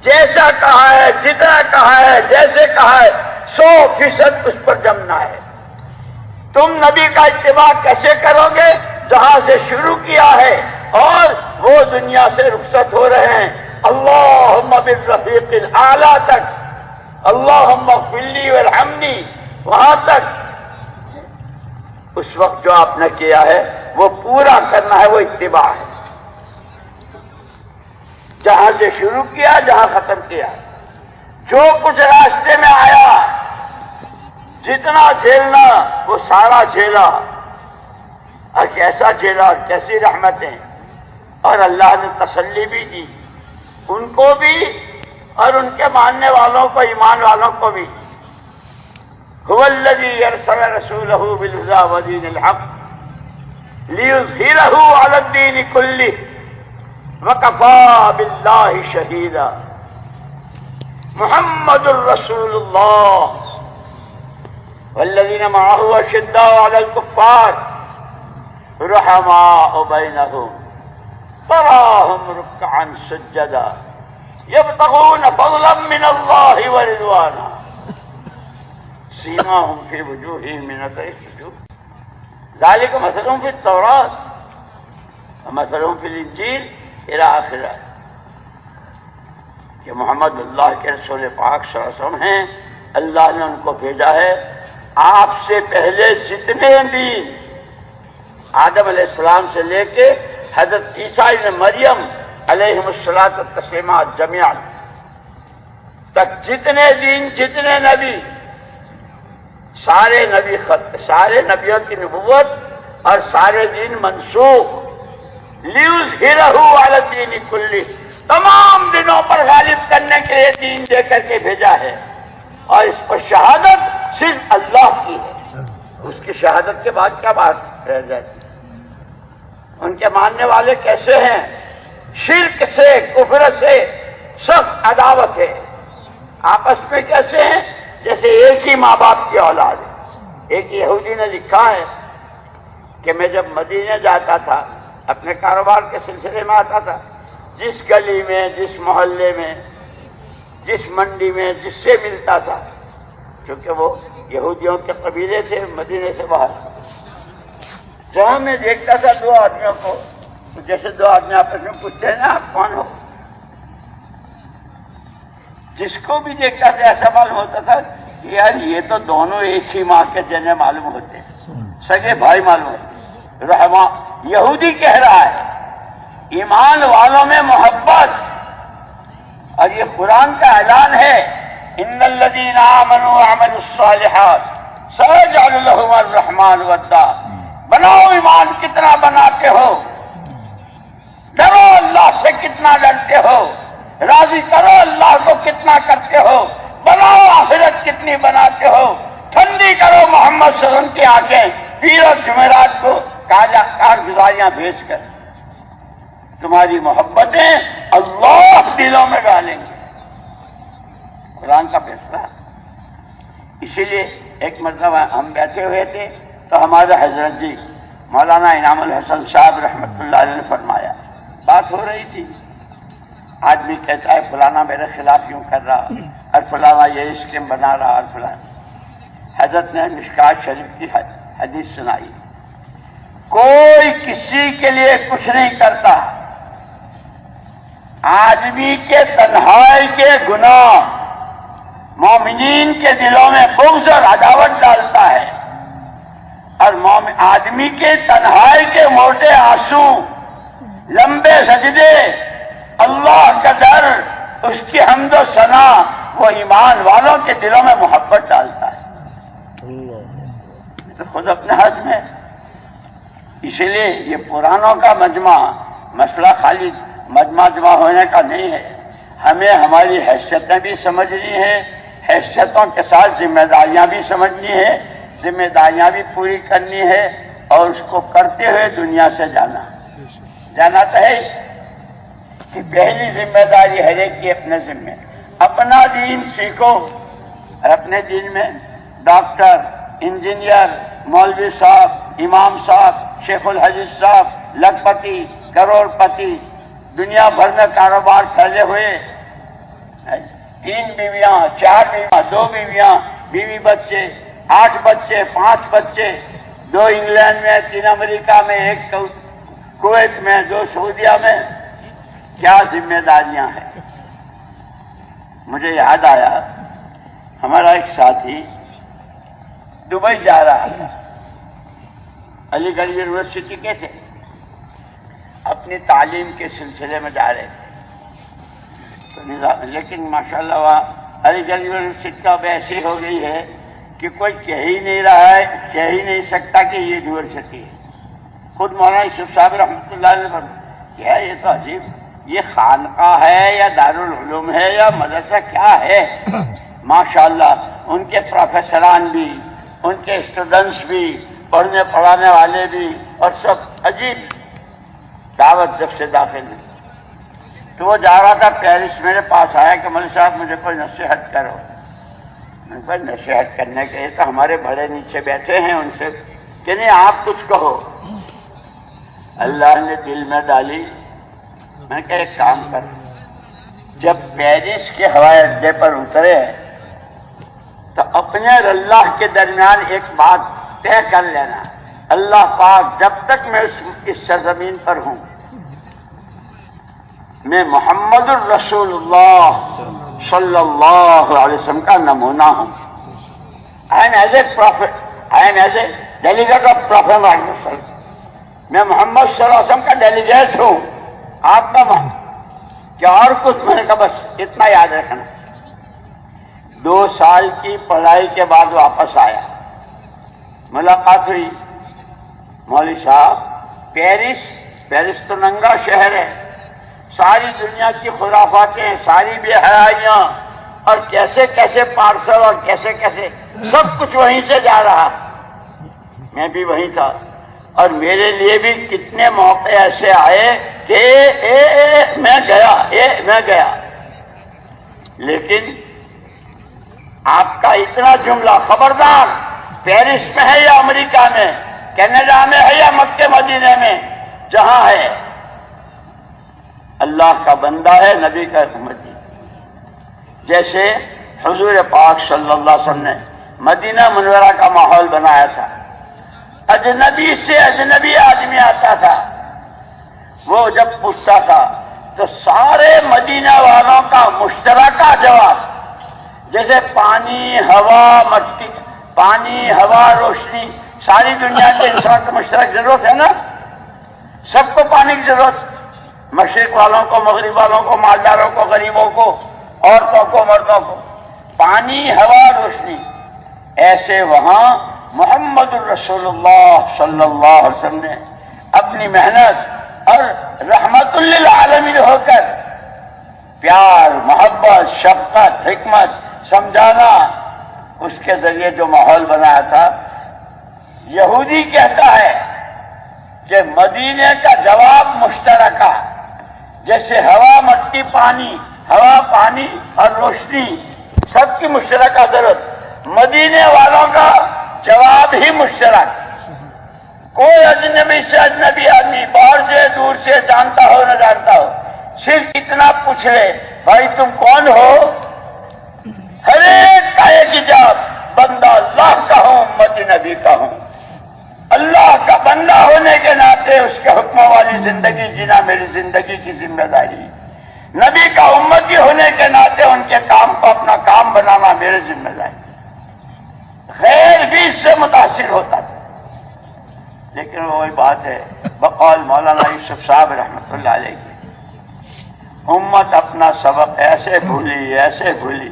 جیسا کہا ہے، جتنا کہا ہے، جیسے کہا ہے 100% اس پر جمنا ہے۔ تم نبی کا اتباع کیسے کرو گے؟ جہاں سے شروع کیا ہے اور وہ دنیا سے رخصت ہو رہے ہیں، اللہم بالرفیق الاعلیٰ تک، اللہم اغفر لی وارحمنی، وہاں تک، اس وقت جو آپ نے کیا ہے وہ پورا کرنا ہے، وہ اتباع ہے۔ جہاں سے شروع کیا جہاں ختم کیا، جو کچھ راستے میں آیا جتنا جھیلنا وہ سارا جھیلا، اور کیسا جھیلا اور کیسی رحمتیں، اور اللہ نے تسلی بھی دی ان کو بھی اور ان کے ماننے والوں کو، ایمان والوں کو بھی۔ هو الذی ارسل رسولہ بالہدی ودین الحق لیظہرہ علی الدین کلہ وکفی باللہ شہیدا۔ محمد الرسول اللہ والذین معہ اشداء علی الکفار رحماء بینہم تراہم رکعا سجدا یبتغون فضلا من اللہ ورضوانا سیماہم فی وجوہہم من اثر السجود ذالک مثلہم فی التوراۃ ومثلہم فی الانجیل الی آخرہ، کہ محمد اللہ کے رسول پاک صلی اللہ علیہ وسلم ہیں، اللہ نے ان کو بھیجا ہے۔ آپ سے پہلے جتنے دین آدم علیہ السلام سے لے کے حضرت عیسیٰ ابن مریم علیہم الصلاۃ والتسلیمات جمیعا تک جتنے دین، جتنے نبی، سارے نبیوں کی نبوت اور سارے دین منسوخ، لیظہرہ علی الدین کلہ، تمام دنوں پر غالب کرنے کے لیے دین دے کر کے بھیجا ہے، اور اس پر شہادت صرف اللہ کی ہے۔ اس کی شہادت کے بعد کیا بات رہ جاتی؟ ان کے ماننے والے کیسے ہیں؟ شرک سے، کفر سے سخت عداوت ہے، آپس میں کیسے ہیں؟ جیسے ایک ہی ماں باپ کی اولاد ہے۔ ایک یہودی نے لکھا ہے کہ میں جب مدینے جاتا تھا، اپنے کاروبار کے سلسلے میں آتا تھا، جس گلی میں، جس محلے میں، جس منڈی میں جس سے ملتا تھا، کیونکہ وہ یہودیوں کے قبیلے تھے مدینے سے باہر، جہاں میں دیکھتا تھا دو آدمیوں کو، تو جیسے دو آدمی آپس میں پوچھتے ہیں نا آپ کون ہو، جس کو بھی دیکھتا تھا ایسا معلوم ہوتا تھا کہ یار یہ تو دونوں ایک ہی ماں کے جنے معلوم ہوتے ہیں، سگے بھائی معلوم ہوتے۔ رحماء یہودی کہہ رہا ہے ایمان والوں میں محبت، اور یہ قرآن کا اعلان ہے، ان الذین آمنوا وعملوا الصالحات سیجعل لهم الرحمن ودا۔ بناؤ ایمان کتنا بناتے ہو، ڈرو اللہ سے کتنا ڈرتے ہو، راضی کرو اللہ کو کتنا کرتے ہو، بناؤ آخرت کتنی بناتے ہو، ٹھنڈی کرو محمد صلی اللہ علیہ وسلم کی آنکھیں پیر اور جمعرات کو کارگزاریاں بھیج کر۔ تمہاری محبتیں اللہ دلوں میں ڈالیں گے، قرآن کا فیصلہ۔ اسی لیے ایک مرتبہ ہم بیٹھے ہوئے تھے تو ہمارے حضرت جی مولانا انعام الحسن صاحب رحمۃ اللہ علیہ نے فرمایا، بات ہو رہی تھی، آدمی کہتا ہے فلانا میرے خلاف یوں کر رہا اور فلانا یہ اسکیم بنا رہا اور فلانا۔ حضرت نے مشکات شریف کی حدیث سنائی، کوئی کسی کے لیے کچھ نہیں کرتا، آدمی کے تنہائی کے گناہ مومنین کے دلوں میں بغض اور عداوت ڈالتا ہے، اور آدمی کے تنہائی کے موٹے آنسو، لمبے سجدے، اللہ کا ڈر، اس کی حمد و ثنا، وہ ایمان والوں کے دلوں میں محبت ڈالتا ہے، تو خود اپنے ہاتھ میں۔ اسی لیے یہ پرانوں کا مجمع مسئلہ خالی مجمع جمع ہونے کا نہیں ہے، ہمیں ہماری حیثیتیں بھی سمجھنی ہے، حیثیتوں کے ساتھ ذمہ داریاں بھی سمجھنی ہے، ذمہ داریاں بھی پوری کرنی ہے، اور اس کو کرتے ہوئے دنیا سے جانا تو ہے کہ پہلی ذمہ داری ہر ایک کی اپنے ذمہ، اپنا دین سیکھو، اور اپنے دین میں ڈاکٹر، انجینئر، مولوی صاحب، امام صاحب، شیخ الحدیث صاحب، لکھپتی، کروڑ پتی، دنیا بھر میں کاروبار پھیلے ہوئے، 3 بیویاں، 4 بیویاں، 2 بیویاں، بیوی بچے، 8 بچے، 5 بچے، 2 انگلینڈ میں، 3 امریکہ میں، 1 کویت میں، 2 سعودیہ میں، کیا ذمہ داریاں ہیں۔ مجھے یاد آیا ہمارا ایک ساتھی دبئی جا رہا تھا، علی گڑھ یونیورسٹی کے تھے، اپنی تعلیم کے سلسلے میں جا رہے تھے، لیکن ماشاءاللہ وہاں علی گڑھ یونیورسٹی کا اب ایسی ہو گئی ہے کہ کوئی کہہ ہی نہیں رہا ہے، کہہ ہی نہیں سکتا کہ یہ یونیورسٹی ہے. خود مولانا یوسف صاحب رحمۃ اللہ علیہ کیا یہ تو عجیب، یہ خانقاہ ہے یا دارالعلوم ہے یا مدرسہ کیا ہے؟ ماشاءاللہ ان کے پروفیسران بھی، ان کے اسٹوڈنٹس بھی، پڑھنے پڑھانے والے بھی، اور سب عجیب. دعوت جب سے داخل ہوئی تو وہ جا رہا تھا پیرس، میرے پاس آیا کہ مولوی صاحب مجھے کوئی نصیحت کرو. میں نے کہا نصیحت کرنے کے تو ہمارے بڑے نیچے بیٹھے ہیں، ان سے کہ نہیں آپ کچھ کہو. اللہ نے دل میں ڈالی. میں نے کہا ایک کام کر، جب پیرس کے ہوائی اڈے پر اترے تو اپنے اور اللہ کے درمیان ایک بات طے کر لینا، اللہ پاک جب تک میں اس سرزمین پر ہوں میں محمد الرسول اللہ صلی اللہ علیہ وسلم کا نمونہ ہوں. I am as a prophet, I am as a delegate of prophet Muhammad. میں محمد صلی اللہ علیہ وسلم کا ڈیلیگیٹ ہوں، آپ کا کیا اور کچھ. میں نے کہا بس اتنا یاد رکھنا. 2 سال کی پڑھائی کے بعد واپس آیا، ملاقات ہوئی. مولوی صاحب پیرس تو ننگا شہر ہے، ساری دنیا کی خرافاتیں، ساری بے حیائیاں، اور کیسے کیسے پارسل اور کیسے کیسے سب کچھ وہیں سے جا رہا. میں بھی وہیں تھا، اور میرے لیے بھی کتنے موقع ایسے آئے کہ میں گیا. لیکن آپ کا اتنا جملہ، خبردار پیرس میں ہے یا امریکہ میں، کینیڈا میں ہے یا مکہ مدینے میں، جہاں ہے اللہ کا بندہ ہے، نبی کا امتی. جیسے حضور پاک صلی اللہ علیہ وسلم نے مدینہ منورہ کا ماحول بنایا تھا، اجنبی سے اجنبی آدمی آتا تھا، وہ جب پوچھتا تھا تو سارے مدینہ والوں کا مشترکہ جواب، جیسے پانی، ہوا، مٹی، پانی، ہوا، روشنی، ساری دنیا کے انسان کو مشترک ضرورت ہے نا، سب کو پانی کی ضرورت، مشرق والوں کو، مغرب والوں کو، مالداروں کو، غریبوں کو، عورتوں کو، مردوں کو، پانی، ہوا، روشنی. ایسے وہاں محمد الرسول اللہ صلی اللہ علیہ وسلم نے اپنی محنت اور رحمت للعالمین ہو کر پیار، محبت، شفقت، حکمت، سمجھانا، اس کے ذریعے جو ماحول بنایا تھا. یہودی کہتا ہے کہ مدینے کا جواب مشترکہ، جیسے ہوا، مٹی، پانی، ہوا، پانی اور روشنی سب کی مشترکہ ضرورت، مدینے والوں کا جواب ہی مشترک. کوئی اجنبی سے اجنبی آدمی، باہر سے دور سے، جانتا ہو نہ جانتا ہو، صرف اتنا پوچھ لے بھائی تم کون ہو، ہر ایک کا ایک ہی جواب، بندہ اللہ کا ہوں، امتی نبی کا ہوں. اللہ کا بندہ ہونے کے ناطے اس کے حکموں والی زندگی جینا میری زندگی کی ذمہ داری، نبی کا امتی ہونے کے ناطے ان کے کام کو اپنا کام بنانا میری ذمہ داری. غیر بھی اس سے متاثر ہوتا تھا. لیکن وہی بات ہے، بقول مولانا یوسف صاحب رحمۃ اللہ علیہ کی امت اپنا سبق ایسے بھولی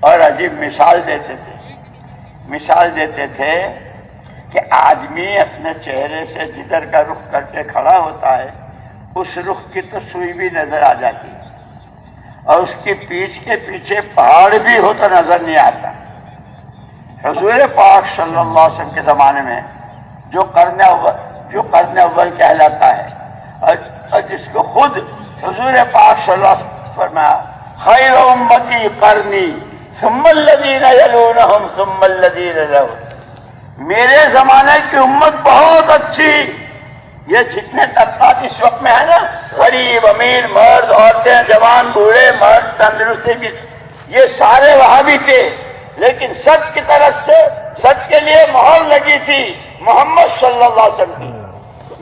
اور عجیب مثال دیتے تھے کہ آدمی اپنے چہرے سے جدھر کا رخ کر کے کھڑا ہوتا ہے اس رخ کی تو سوئی بھی نظر آ جاتی ہے، اور اس کی پیٹھ کے پیچھے پہاڑ بھی ہو تو نظر نہیں آتا. حضور پاک صلی اللہ علیہ وسلم کے زمانے میں جو قرن اول کہلاتا ہے، اور جس کو خود حضور پاک صلی اللہ علیہ وسلم فرمایا خیر امتی قرنی ثم الذین یلونہم ثم الذین یلونہم، میرے زمانے کی امت بہت اچھی. یہ جتنے طبقات اس وقت میں ہے نا، غریب، امیر، مرد، عورتیں، جوان، بوڑھے، مرد، تندرستی بھی، یہ سارے وہاں بھی تھے، لیکن سچ کی طرف سے سچ کے لیے مہر لگی تھی محمد صلی اللہ علیہ وسلم کی.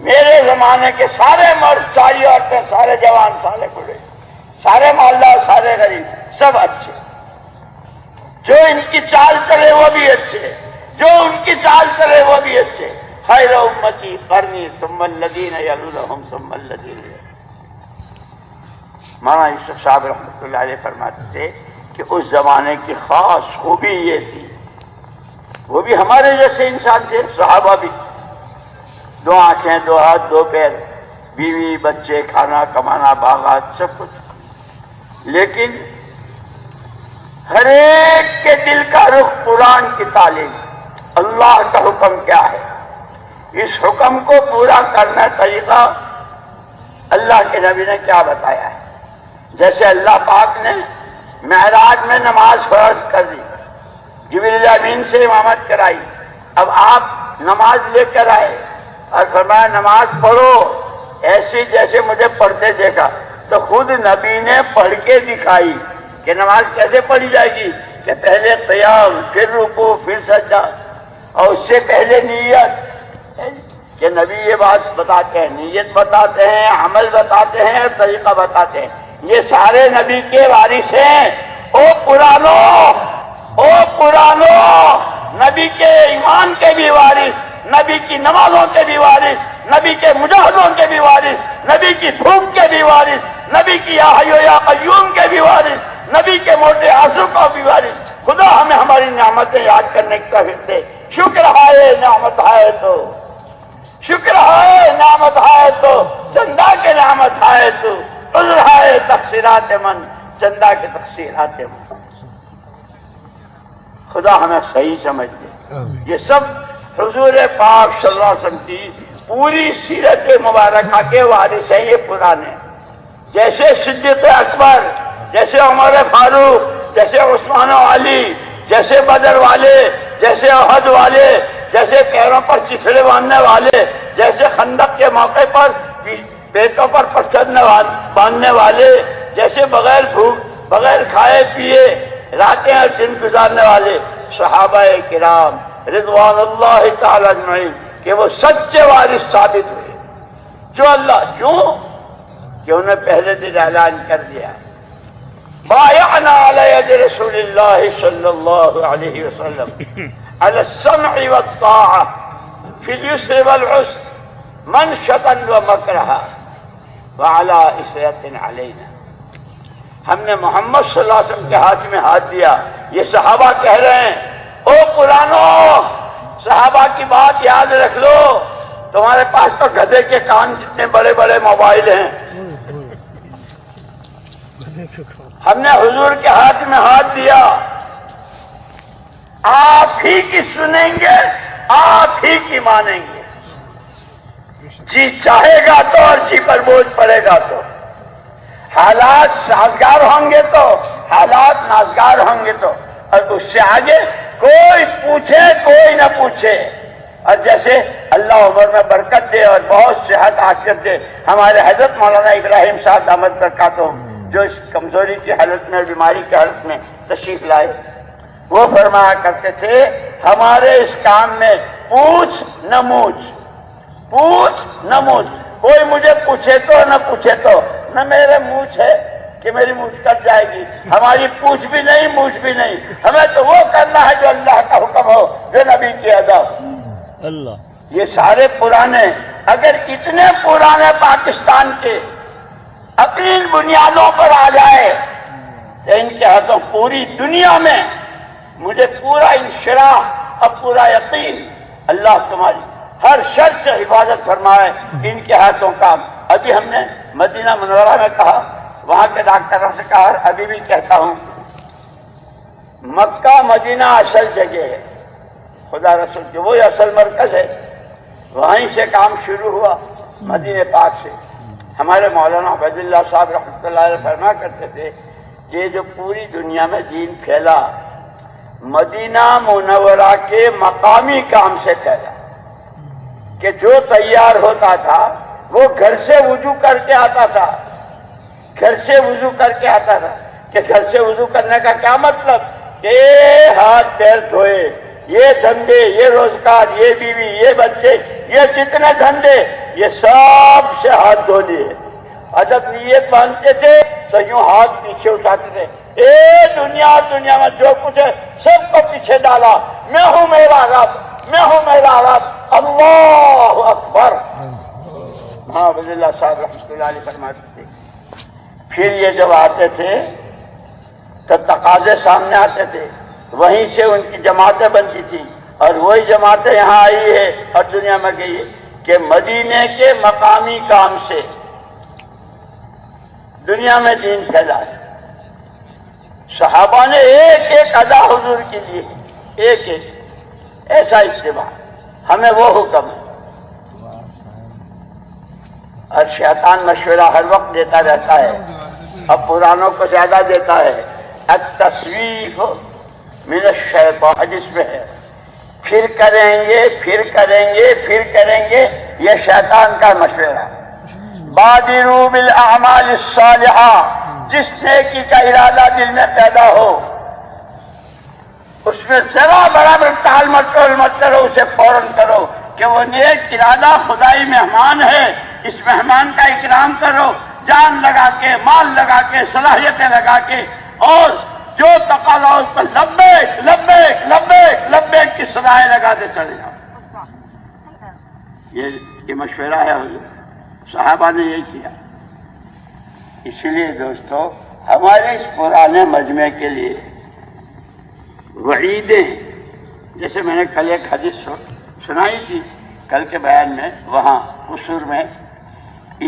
میرے زمانے کے سارے مرد، ساری عورتیں، سارے جوان، سارے بوڑھے، سارے مالدار، سارے غریب، سب اچھے. جو ان کی چال چلے وہ بھی اچھے، جو ان کی چال چلے وہ بھی اچھے. خیر امتی قرنی ثم الذین یلونہم ثم الذین یلونہم. مولانا یوسف صاحب رحمۃ اللہ علیہ فرماتے تھے کہ اس زمانے کی خاص خوبی یہ تھی، وہ بھی ہمارے جیسے انسان تھے، صحابہ بھی، 2 آنکھیں 2 ہاتھ 2 پیر، بیوی بچے، کھانا کمانا، باغات، سب کچھ، لیکن ہر ایک کے دل کا رخ قرآن کی تعلیم، اللہ کا حکم کیا ہے، اس حکم کو پورا کرنا طریقہ اللہ کے نبی نے کیا بتایا ہے۔ جیسے اللہ پاک نے معراج میں نماز فرض کر دی، جبریل امین سے امامت کرائی، اب آپ نماز لے کر آئے اور فرمایا نماز پڑھو ایسی جیسے مجھے پڑھتے دیکھا، تو خود نبی نے پڑھ کے دکھائی کہ نماز کیسے پڑھی جائے گی، کہ پہلے قیام، پھر رکوع، پھر سجدہ، اور اس سے پہلے نیت، کہ نبی یہ بات بتاتے ہیں، نیت بتاتے ہیں، عمل بتاتے ہیں، طریقہ بتاتے ہیں، یہ سارے نبی کے وارث ہیں۔ او پرانو، نبی کے ایمان کے بھی وارث، نبی کی نمازوں کے بھی وارث، نبی کے مجاہدوں کے بھی وارث، نبی کی دھوپ کے بھی وارث، نبی کی یا حی یا قیوم کے بھی وارث، نبی کے موٹے آنسو کا بھی وارث۔ خدا ہمیں ہماری نعمتیں یاد کرنے کی توفیق دے۔ شکر ہے نعمت ہے تو، شکر ہے نعمت ہے تو، چندہ کے نعمت ہے تو، عذر ہے تقصیرات من، چندہ کے تقصیرات من۔ خدا ہمیں صحیح سمجھ دے۔ یہ سب حضور پاک صلی اللہ علیہ وسلم کی پوری سیرت مبارکہ کے وارث ہیں یہ پرانے، جیسے صدیق اکبر، جیسے عمر فاروق، جیسے عثمان و علی، جیسے بدر والے، جیسے احد والے، جیسے پیروں پر چسڑے باندھنے والے، جیسے خندق کے موقع پر پیٹوں پر پتھر باندھنے والے، جیسے بغیر بھوک بغیر کھائے پیے راتیں اور دن گزارنے والے صحابہ کرام رضوان اللہ تعالی اجمعین، کہ وہ سچے وارث ثابت ہوئے۔ جو اللہ کیوں کہ انہیں پہلے دن اعلان کر دیا، بایعنا علی ید رسول اللہ صلی اللہ علیہ وسلم علی السمع والطاعہ فی اليسر والعسر منشطا ومکرہا وعلی اسرۃ علینا۔ ہم نے محمد صلی اللہ علیہ وسلم کے ہاتھ میں ہاتھ دیا۔ یہ صحابہ کہہ رہے ہیں او پرانو، صحابہ کی بات یاد رکھ لو، تمہارے پاس تو گدھے کے کان جتنے بڑے بڑے موبائل ہیں، ہم نے حضور کے ہاتھ میں ہاتھ دیا، آپ ہی کی سنیں گے، آپ ہی کی مانیں گے، جی چاہے گا تو اور جی پر بوجھ پڑے گا تو، حالات سازگار ہوں گے تو، حالات نازگار ہوں گے تو، اور اس سے آگے کوئی پوچھے کوئی نہ پوچھے۔ اور جیسے اللہ عمر میں برکت دے اور بہت صحت عافیت دے، ہمارے حضرت مولانا ابراہیم صاحب دامت برکاتہم جو اس کمزوری کی حالت میں، بیماری کی حالت میں تشریف لائے، وہ فرمایا کرتے تھے ہمارے اس کام میں پوچھ نہ موچھ، پوچھ نہ موچھ، کوئی مجھے پوچھے تو نہ پوچھے تو، نہ میرے مونچھ ہے کہ میری مونچھ کٹ جائے گی، ہماری پوچھ بھی نہیں مونچھ بھی نہیں، ہمیں تو وہ کرنا ہے جو اللہ کا حکم ہو، جو نبی کی ادا۔ اللہ یہ سارے پرانے، اگر اتنے پرانے پاکستان کے اپنی بنیادوں پر آ جائے تو ان کے ہاتھوں پوری دنیا میں مجھے پورا انشراح اور پورا یقین اللہ تمہاری ہر شر سے حفاظت فرمائے ان کے ہاتھوں کا۔ ابھی ہم نے مدینہ منورہ میں کہا، وہاں کے ڈاکٹروں سے کہا، ابھی بھی کہتا ہوں، مکہ مدینہ اصل جگہ ہے، خدا رسول کی وہی اصل مرکز ہے، وہیں سے کام شروع ہوا مدینہ پاک سے۔ ہمارے مولانا عبید اللہ صاحب رحمۃ اللہ علیہ فرما کرتے تھے کہ جو پوری دنیا میں دین پھیلا مدینہ منورہ کے مقامی کام سے پھیلا، کہ جو تیار ہوتا تھا وہ گھر سے وضو کر کے آتا تھا، گھر سے وضو کر کے آتا تھا، کہ گھر سے وضو کرنے کا کیا مطلب کہ ہاتھ پیر دھوئے، یہ دھندے، یہ روزگار، یہ بیوی، یہ بچے، یہ جتنے دھندے، یہ سب سے ہاتھ دھو لیے، اور جب نیت باندھتے تھے تو یوں ہاتھ پیچھے اٹھاتے تھے، اے دنیا میں جو کچھ ہے سب کو پیچھے ڈالا، میں ہوں میرا رب، میں ہوں میرا رب، اللہ اکبر۔ ہاں ولی اللہ صاحب رحمۃ اللہ علیہ فرماتے تھے پھر یہ جب آتے تھے تو تقاضے سامنے آتے تھے، وہیں سے ان کی جماعتیں بنتی تھیں، اور وہی جماعتیں یہاں آئی ہے اور دنیا میں گئی ہے کہ مدینے کے مقامی کام سے دنیا میں دین پھیلا ہے۔ صحابہ نے ایک ایک ادا حضور کے لیے، ایک ایک ایسا اتباع، ہمیں وہ حکم ہے۔ اور شیطان مشورہ ہر وقت دیتا رہتا ہے، اب پرانوں کو زیادہ دیتا ہے۔ التسویف من الشیطان، حدیث میں ہے، پھر کریں گے پھر کریں گے پھر کریں گے، یہ شیطان کا مشورہ۔ بادروا بالاعمال الصالحہ، جس نیکی کا ارادہ دل میں پیدا ہو اس میں ذرا برابر ٹال مٹ کرو، اسے فوراً کرو کہ وہ نیک ارادہ خدائی مہمان ہے، اس مہمان کا اکرام کرو، جان لگا کے، مال لگا کے، صلاحیتیں لگا کے، اور جو تقاضا اس پر لبیک لبیک لبیک لبیک کی صدائیں لگاتے چلے جاؤ۔ یہ مشورہ ہے حضور، صحابہ نے یہ کیا۔ اسی لیے دوستو، ہمارے اس پرانے مجمع کے لیے وعیدیں، جیسے میں نے کل ایک حدیث سنائی تھی کل کے بیان میں، وہاں قصور میں،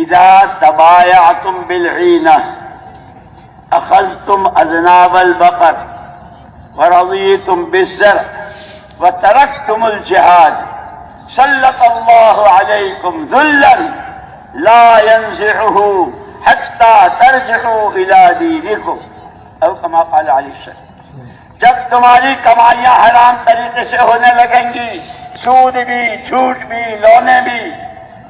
اذا تبایعتم بالعینہ اخذتم اذناب البقر ورضیتم بالزرع وترکتم الجہاد سلط اللہ علیکم ذلا لا ينزعه حتى ترجعوا الى دینکم، او کما قال علیہ السلام۔ جب تمہاری کمائیاں حرام طریقے سے ہونے لگیں گی، سود بھی، جھوٹ بھی، لونے بھی،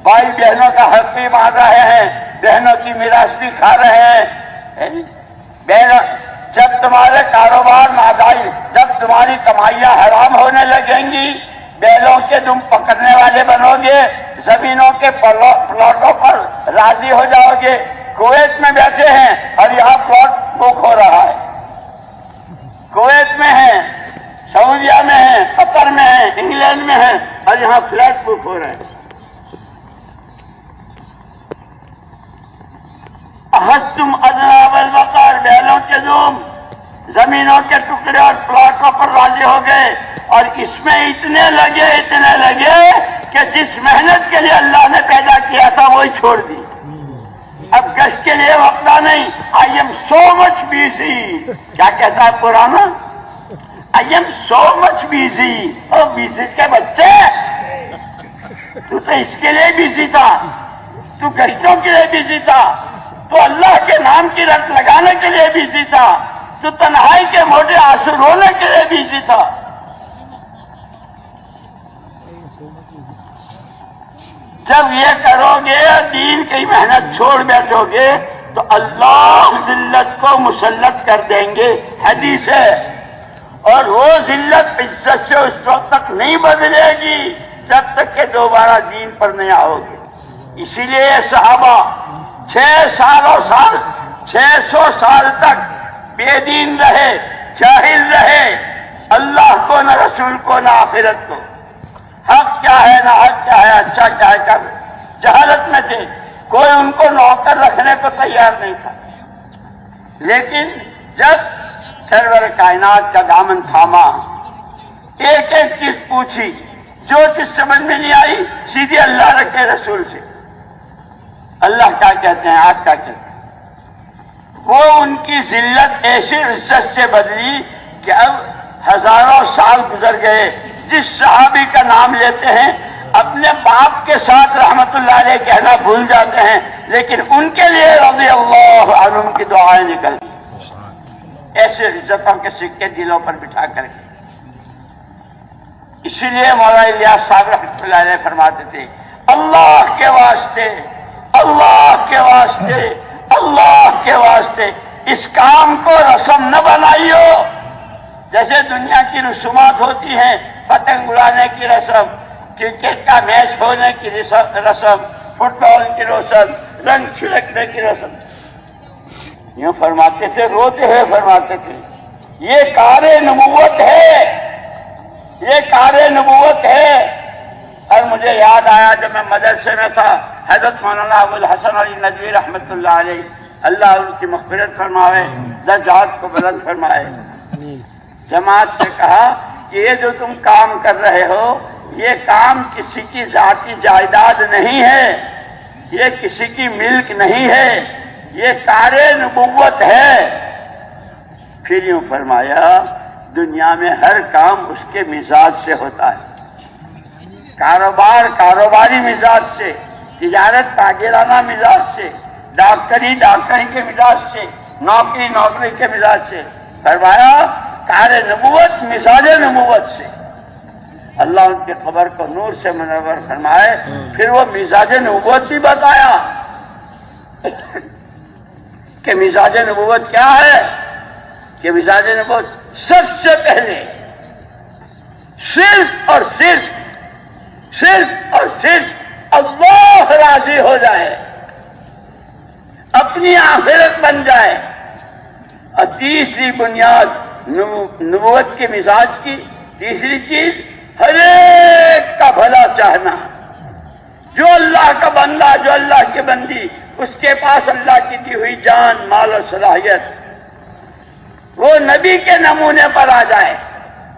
بھائی بہنوں کا حق بھی مار رہے ہیں، بہنوں کی میراث بھی کھا رہے ہیں، جب تمہارے کاروبار ناجائز، جب تمہاری کمائیاں حرام ہونے لگیں گی، بیلوں کے تم پکڑنے والے بنو گے، زمینوں کے پلاٹوں پر راضی ہو جاؤ گے۔ کویت میں بیٹھے ہیں اور یہاں پلاٹ بک ہو رہا ہے، کویت میں ہیں، سعودیہ میں ہیں، قطر میں ہیں، انگلینڈ میں ہیں، اور یہاں فلیٹ بک ہو رہے ہیں۔ اخذتم اذناب البقر، بیلوں کے دوم، زمینوں کے ٹکڑے اور پلاٹوں پر راضی ہو گئے، اور اس میں اتنے لگے کہ جس محنت کے لیے اللہ نے پیدا کیا تھا وہی چھوڑ دی۔ اب گشت کے لیے وقت نہیں، I am so much busy, کیا کہتا ہے پرانا؟ I am so much busy. اور بیزی کے بچے، تو اس کے لیے بیزی تھا، تو گشتوں کے لیے بیزی تھا، تو اللہ کے نام کی رٹ لگانے کے لیے بیزی تھا، تو تنہائی کے موٹے آنسو رونے کے لیے بیزی تھا۔ جب یہ کرو گے، دین کی محنت چھوڑ بیٹھو گے، تو اللہ ذلت کو مسلط کر دیں گے، حدیث ہے، اور وہ ذلت عزت سے اس وقت تک نہیں بدلے گی جب تک کہ دوبارہ دین پر نہیں آؤ گے۔ اسی لیے صحابہ 600 سال تک بے دین رہے، جاہل رہے، اللہ کو نہ رسول کو نہ آخرت کو، حق کیا ہے نہ حق کیا ہے، اچھا کیا ہے، کر جہالت میں تھے، کوئی ان کو نوکر رکھنے کو تیار نہیں تھا۔ لیکن جب سرور کائنات کا دامن تھاما، ایک ایک چیز پوچھی، جو چیز سمجھ میں نہیں آئی سیدھی اللہ رکھے رسول سے، اللہ کیا کہتے ہیں، آپ کیا کہتے ہیں، وہ ان کی ذلت ایسی عزت سے بدلی کہ اب ہزاروں سال گزر گئے، جس صحابی کا نام لیتے ہیں اپنے باپ کے ساتھ رحمت اللہ علیہ کہنا بھول جاتے ہیں، لیکن ان کے لیے رضی اللہ عنہم کی دعائیں نکلتی، ایسے عزتوں کے سکے دلوں پر بٹھا کر کے۔ اسی لیے مولانا الیاس صاحب رحمۃ اللہ علیہ فرماتے تھے، اللہ کے واسطے، اللہ کے واسطے، اللہ کے واسطے اس کام کو رسم نہ بنائیو، جیسے دنیا کی رسومات ہوتی ہیں، پتنگ اڑانے کی رسم، کرکٹ کا میچ ہونے کی رسم، فٹ بال کی رسم، رنگ چھڑکنے کی رسم، یوں فرماتے تھے، روتے ہوئے فرماتے تھے، یہ کار نبوت ہے، یہ کار نبوت ہے۔ اور مجھے یاد آیا جب میں مدرسے میں تھا، حضرت مولانا ابو الحسن علی ندوی رحمۃ اللہ علیہ اللہ ان کی مغفرت فرمائے، درجات کو بلند فرمائے۔ جماعت سے کہا کہ یہ جو تم کام کر رہے ہو یہ کام کسی کی ذاتی جائیداد نہیں ہے، یہ کسی کی ملک نہیں ہے، یہ کار نبوت ہے۔ پھر یوں فرمایا دنیا میں ہر کام اس کے مزاج سے ہوتا ہے، کاروبار کاروباری مزاج سے، تجارت تاجرانہ مزاج سے، ڈاکٹری ڈاکٹری کے مزاج سے، نوکری نوکری کے مزاج سے۔ فرمایا کار نبوت مزاج نبوت سے۔ اللہ ان کے قبر کو نور سے منور فرمائے۔ پھر وہ مزاج نبوت بھی بتایا کہ مزاج نبوت کیا ہے، کہ مزاج نبوت سب سے پہلے صرف اور صرف اللہ راضی ہو جائے، اپنی آخرت بن جائے۔ اور تیسری بنیاد نبوت کے مزاج کی تیسری چیز ہر ایک کا بھلا چاہنا۔ جو اللہ کا بندہ، جو اللہ کی بندی، اس کے پاس اللہ کی دی ہوئی جان مال اور صلاحیت وہ نبی کے نمونے پر آ جائے۔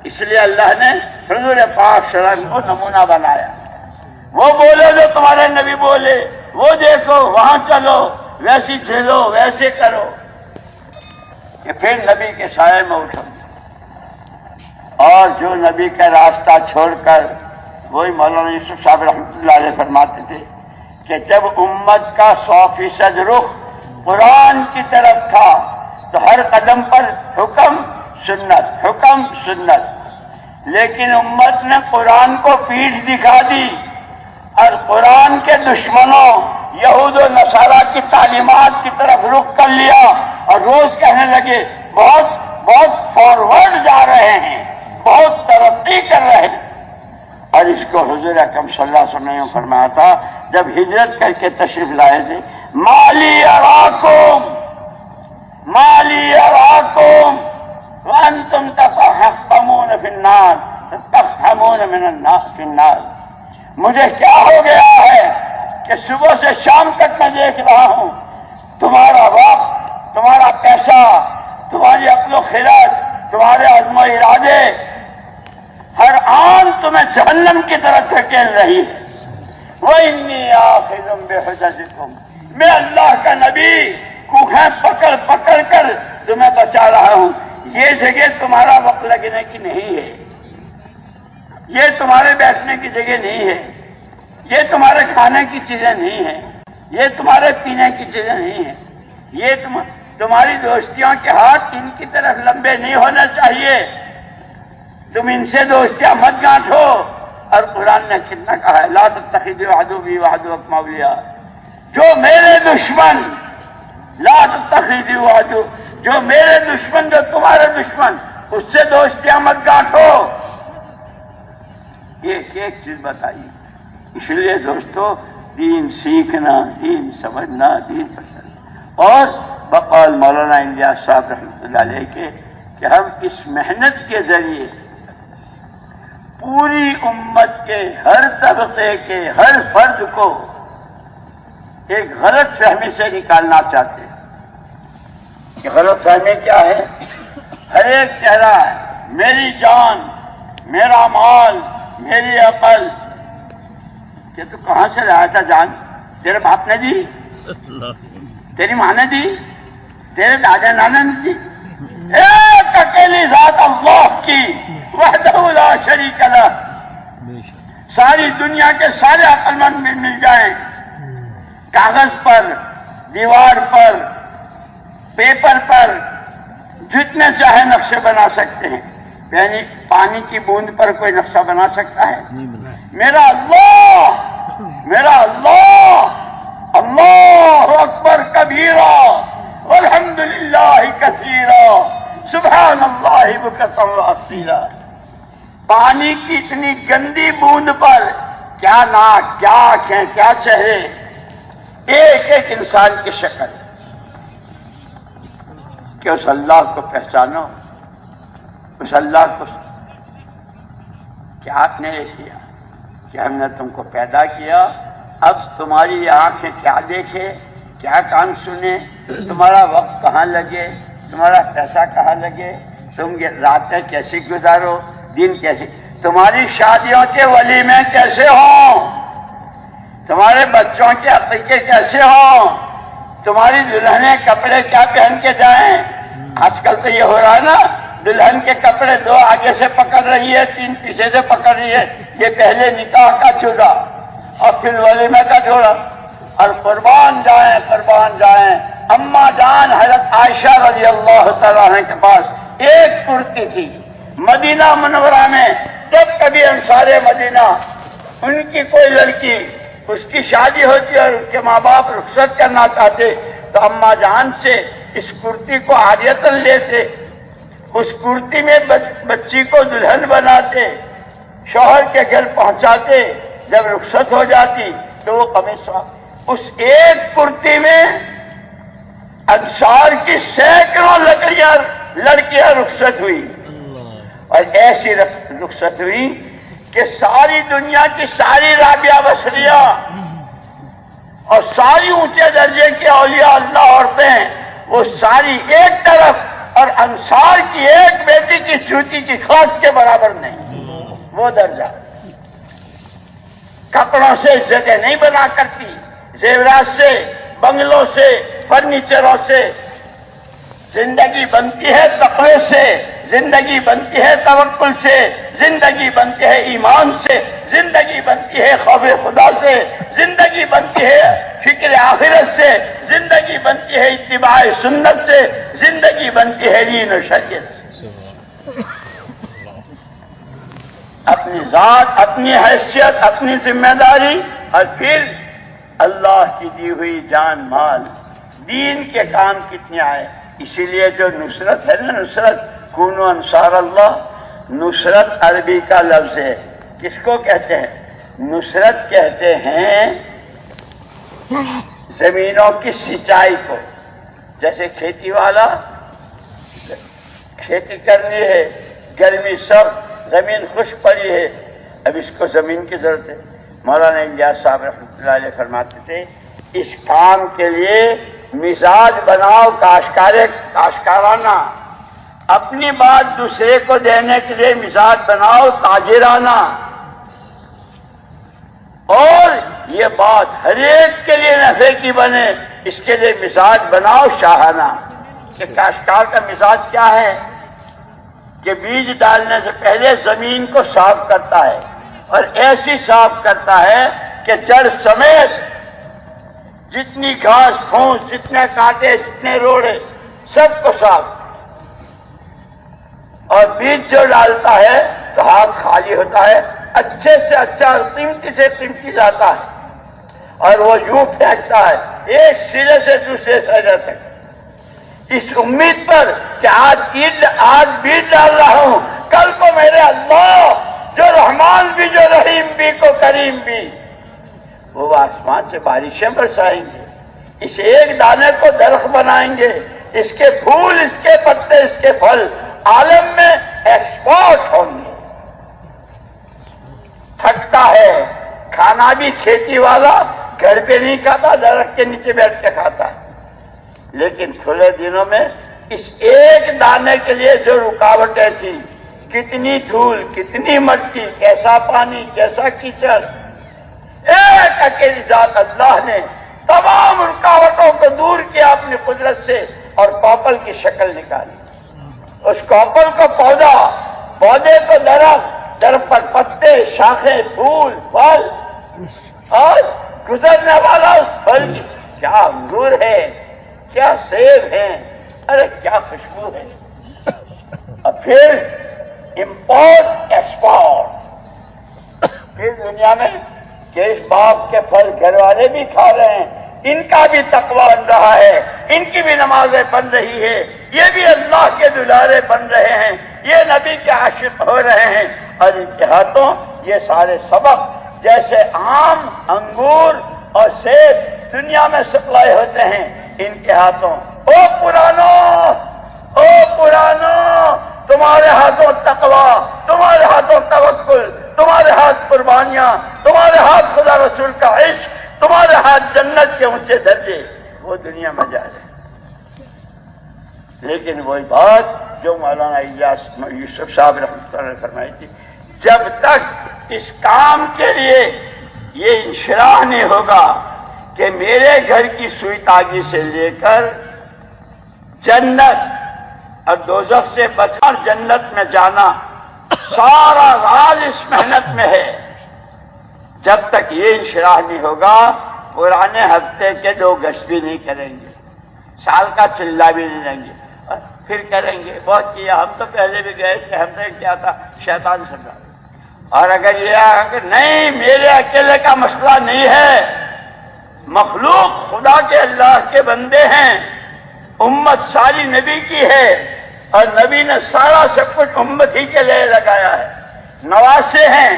اس لیے اللہ نے حضور پاک صلی اللہ علیہ وسلم کو نمونہ بنایا۔ وہ بولے جو تمہارے نبی بولے، وہ دیکھو، وہاں چلو، ویسی جھیلو، ویسے کرو، کہ پھر نبی کے سائے میں اٹھو۔ اور جو نبی کا راستہ چھوڑ کر، وہی مولانا یوسف صاحب رحمۃ اللہ علیہ فرماتے تھے کہ جب امت کا 100% رخ قرآن کی طرف تھا تو ہر قدم پر حکم سنت، لیکن امت نے قرآن کو پیٹھ دکھا دی اور قرآن کے دشمنوں یہود و نصارہ کی تعلیمات کی طرف رخ کر لیا، اور روز کہنے لگے بہت فارورڈ جا رہے ہیں، بہت ترقی کر رہے ہیں۔ اور اس کو حضور اکرم صلی اللہ علیہ وسلم نے فرمایا تھا جب ہجرت کر کے تشریف لائے تھے، مالی اراکم وانتم تفحمون فی النار تفحمون فی النار۔ مجھے کیا ہو گیا ہے کہ صبح سے شام تک میں دیکھ رہا ہوں تمہارا وقت، تمہارا پیسہ، تمہاری عقل و خرد، تمہارے عزم و ارادے، ہر آن تمہیں جہنم کی طرف دھکیل رہی ہے۔ وَإِنِّي آخِذٌ بِحُجَزِكُمْ، میں اللہ کا نبی کوکھیں پکڑ پکڑ کر تمہیں بچا رہا ہوں۔ یہ جگہ تمہارا وقت لگنے کی نہیں ہے، یہ تمہارے بیٹھنے کی جگہ نہیں ہے، یہ تمہارے کھانے کی چیزیں نہیں ہیں، یہ تمہارے پینے کی چیزیں نہیں ہیں، یہ تمہاری دوستیوں کے ہاتھ ان کی طرف لمبے نہیں ہونا چاہیے، تم ان سے دوستیاں مت گانٹھو۔ اور قرآن نے کتنا کہا ہے، لا تتخذوا عدوی وعدوکم اولیاء، جو میرے دشمن، لا تتخذوا عدو، جو میرے دشمن، جو تمہارے دشمن، اس سے دوستیاں مت گانٹھو۔ ایک ایک چیز بتائی۔ اس لیے دوستو دین سیکھنا، دین سمجھنا، دین پسند، اور بقول مولانا الیاس صاحب رحمۃ اللہ علیہ کے کہ ہم اس محنت کے ذریعے پوری امت کے ہر طبقے کے ہر فرد کو ایک غلط فہمی سے نکالنا چاہتے ہیں۔ کہ غلط فہمی کیا ہے؟ ہر ایک کہہ رہا ہے میری جان، میرا مال، میری عقل۔ کہ تو کہاں سے لایا تھا جان؟ تیرے باپ نے دی؟ تیری ماں نے دی؟ تیرے دادا نانا نے دی؟ ایک اکیلی ذات اللہ کی وحدہ لا شریک لہ، ساری دنیا کے سارے عقل مند مل جائیں، کاغذ پر، دیوار پر، پیپر پر جتنے چاہے نقشے بنا سکتے ہیں، یعنی پانی کی بوند پر کوئی نقشہ بنا سکتا ہے؟ میرا اللہ اللہ اکبر کبیرہ والحمدللہ کثیرہ سبحان اللہ بکرۃ واصیلا۔ پانی کی اتنی گندی بوند پر کیا ناک، کیا آنکھیں، کیا چہرے، ایک ایک انسان کی شکل، کہ اس اللہ کو پہچانو، اس اللہ کو کہ آپ نے یہ کیا کہ ہم نے تم کو پیدا کیا، اب تمہاری آنکھیں کیا دیکھے، کیا کام سنے، تمہارا وقت کہاں لگے، تمہارا پیسہ کہاں لگے، تم راتیں کیسے گزارو، دن کیسے، تمہاری شادیوں کے ولیمے کیسے ہوں، تمہارے بچوں کے عقیقے کیسے ہوں، تمہاری دلہنیں کپڑے کیا پہن کے جائیں۔ آج کل تو یہ ہو رہا ہے نا، دلہن کے کپڑے 2 آگے سے پکڑ رہی ہے، 3 پیچھے سے پکڑ رہی ہے، یہ پہلے نکاح کا جوڑا اور پھر ولیمے کا جوڑا، اور قربان جائیں اماں جان حضرت عائشہ رضی اللہ تعالیٰ عنہ کے پاس ایک کرتی تھی مدینہ منورہ میں، جب کبھی انصار مدینہ ان کی کوئی لڑکی اس کی شادی ہوتی اور اس کے ماں باپ رخصت کرنا چاہتے تو اماں جان سے اس کرتی کو عادیتاً لیتے، اس کرتی میں بچی کو دلہن بناتے، شوہر کے گھر پہنچاتے، جب رخصت ہو جاتی تو وہ قمیص، اس ایک کرتی میں انصار کی سینکڑوں لڑکیاں رخصت ہوئی، اور ایسی رخصت ہوئی کہ ساری دنیا کی ساری رابعہ بصریہ اور ساری اونچے درجے کی اولیاء اللہ عورتیں وہ ساری ایک طرف، اور انصار کی ایک بیٹی کی جوتی کی خاص کے برابر نہیں، وہ درجہ۔ کپڑوں سے جگہ نہیں بنا کرتی، زیورات سے، بنگلوں سے، فرنیچروں سے، زندگی بنتی ہے تقوی سے، زندگی بنتی ہے توکل سے، زندگی بنتی ہے ایمان سے، زندگی بنتی ہے خوف خدا سے، زندگی بنتی ہے فکر آخرت سے، زندگی بنتی ہے اتباع سنت سے، زندگی بنتی ہے دین و شریعت سے۔ اپنی ذات، اپنی حیثیت، اپنی ذمہ داری، اور پھر اللہ کی دی ہوئی جان مال، دین کے کام کتنے آئے۔ اسی لیے جو نصرت ہے نا، نصرت، کونوا انصار اللہ، نصرت عربی کا لفظ ہے، کس کو کہتے ہیں؟ نصرت کہتے ہیں زمینوں کی سینچائی کو، جیسے کھیتی والا کھیتی کرنی ہے، گرمی سخت، زمین خشک پڑی ہے، اب اس کو زمین کی ضرورت ہے۔ مولانا الیاس صاحب رحمۃ اللہ علیہ فرماتے تھے اس کام کے لیے مزاج بناؤ کاشکارانہ، اپنی بات دوسرے کو دینے کے لیے مزاج بناؤ تاجرانہ، اور یہ بات ہر ایک کے لیے نفع کی بنے، اس کے لیے مزاج بناؤ شاہانہ۔ کہ کاشتکار کا مزاج کیا ہے کہ بیج ڈالنے سے پہلے زمین کو صاف کرتا ہے، اور ایسی صاف کرتا ہے کہ جڑ سمیت جتنی گھاس پھوس، جتنے کانٹے، جتنے روڑے، سب کو صاف، اور بیج جو ڈالتا ہے تو ہاتھ خالی ہوتا ہے، اچھے سے اچھا اور قیمتی سے قیمتی جاتا ہے، اور وہ یوں پھینکتا ہے ایک سرے سے دوسرے سرے تک، اس امید پر کہ آج بیج ڈال رہا ہوں، کل کو میرے اللہ جو رحمان بھی، جو رحیم بھی، کو کریم بھی، وہ آسمان سے بارشیں برسائیں گے، اس ایک دانے کو درخت بنائیں گے، اس کے پھول، اس کے پتے، اس کے پھل عالم میں ایکسپورٹ ہوں گے۔ تھکتا ہے، کھانا بھی کھیتی والا گھر پہ نہیں کھاتا، درخت کے نیچے بیٹھ کے کھاتا ہے، لیکن تھوڑے دنوں میں اس ایک دانے کے لیے جو رکاوٹیں تھیں، کتنی دھول، کتنی مٹی، کیسا پانی، کیسا کیچڑ، ایک اکیلی ذات اللہ نے تمام رکاوٹوں کو دور کیا اپنی قدرت سے، اور کوپل کی شکل نکالی، اس کوپل کو پودا، پودے کو درخت، درخت پر پتے، شاخیں، پھول، پھل، اور گزرنے والا اس پھل کی کیا انگور ہے، کیا سیب ہیں، ارے کیا خوشبو ہے، اور پھر امپورٹ ایکسپورٹ، پھر دنیا میں کہ اس باغ کے پھل گھر والے بھی کھا رہے ہیں، ان کا بھی تقویٰ بن رہا ہے، ان کی بھی نمازیں بن رہی ہے، یہ بھی اللہ کے دلارے بن رہے ہیں، یہ نبی کے عاشق ہو رہے ہیں، اور ان کے ہاتھوں یہ سارے سبق جیسے آم، انگور اور سیب دنیا میں سپلائی ہوتے ہیں، ان کے ہاتھوں او پرانو تمہارے ہاتھوں تقویٰ، تمہارے ہاتھوں توکل، تمہارے ہاتھ قربانیاں، تمہارے ہاتھ خدا رسول کا عشق، تمہارے ہاتھ جنت کے اونچے درجے، وہ دنیا میں جا رہے ہیں۔ لیکن وہی بات جو مولانا الیاس یوسف صاحب رحمۃ اللہ نے فرمائی تھی، جب تک اس کام کے لیے یہ انشراح نہیں ہوگا کہ میرے گھر کی سوئی تاگی سے لے کر جنت اور دوزخ سے بچنا جنت میں جانا سارا راز اس محنت میں ہے، جب تک یہ انشراح نہیں ہوگا پرانے ہفتے کے 2 گشت بھی نہیں کریں گے، سال کا چلہ بھی نہیں لیں گے، پھر کریں گے بہت کیا، ہم تو پہلے بھی گئے تھے، ہم نے کیا تھا شیطان سمجھا۔ اور اگر یہ کہ نہیں میرے اکیلے کا مسئلہ نہیں ہے، مخلوق خدا کے اللہ کے بندے ہیں، امت ساری نبی کی ہے اور نبی نے سارا سب کچھ امت ہی کے لیے لگایا ہے، نواسے ہیں،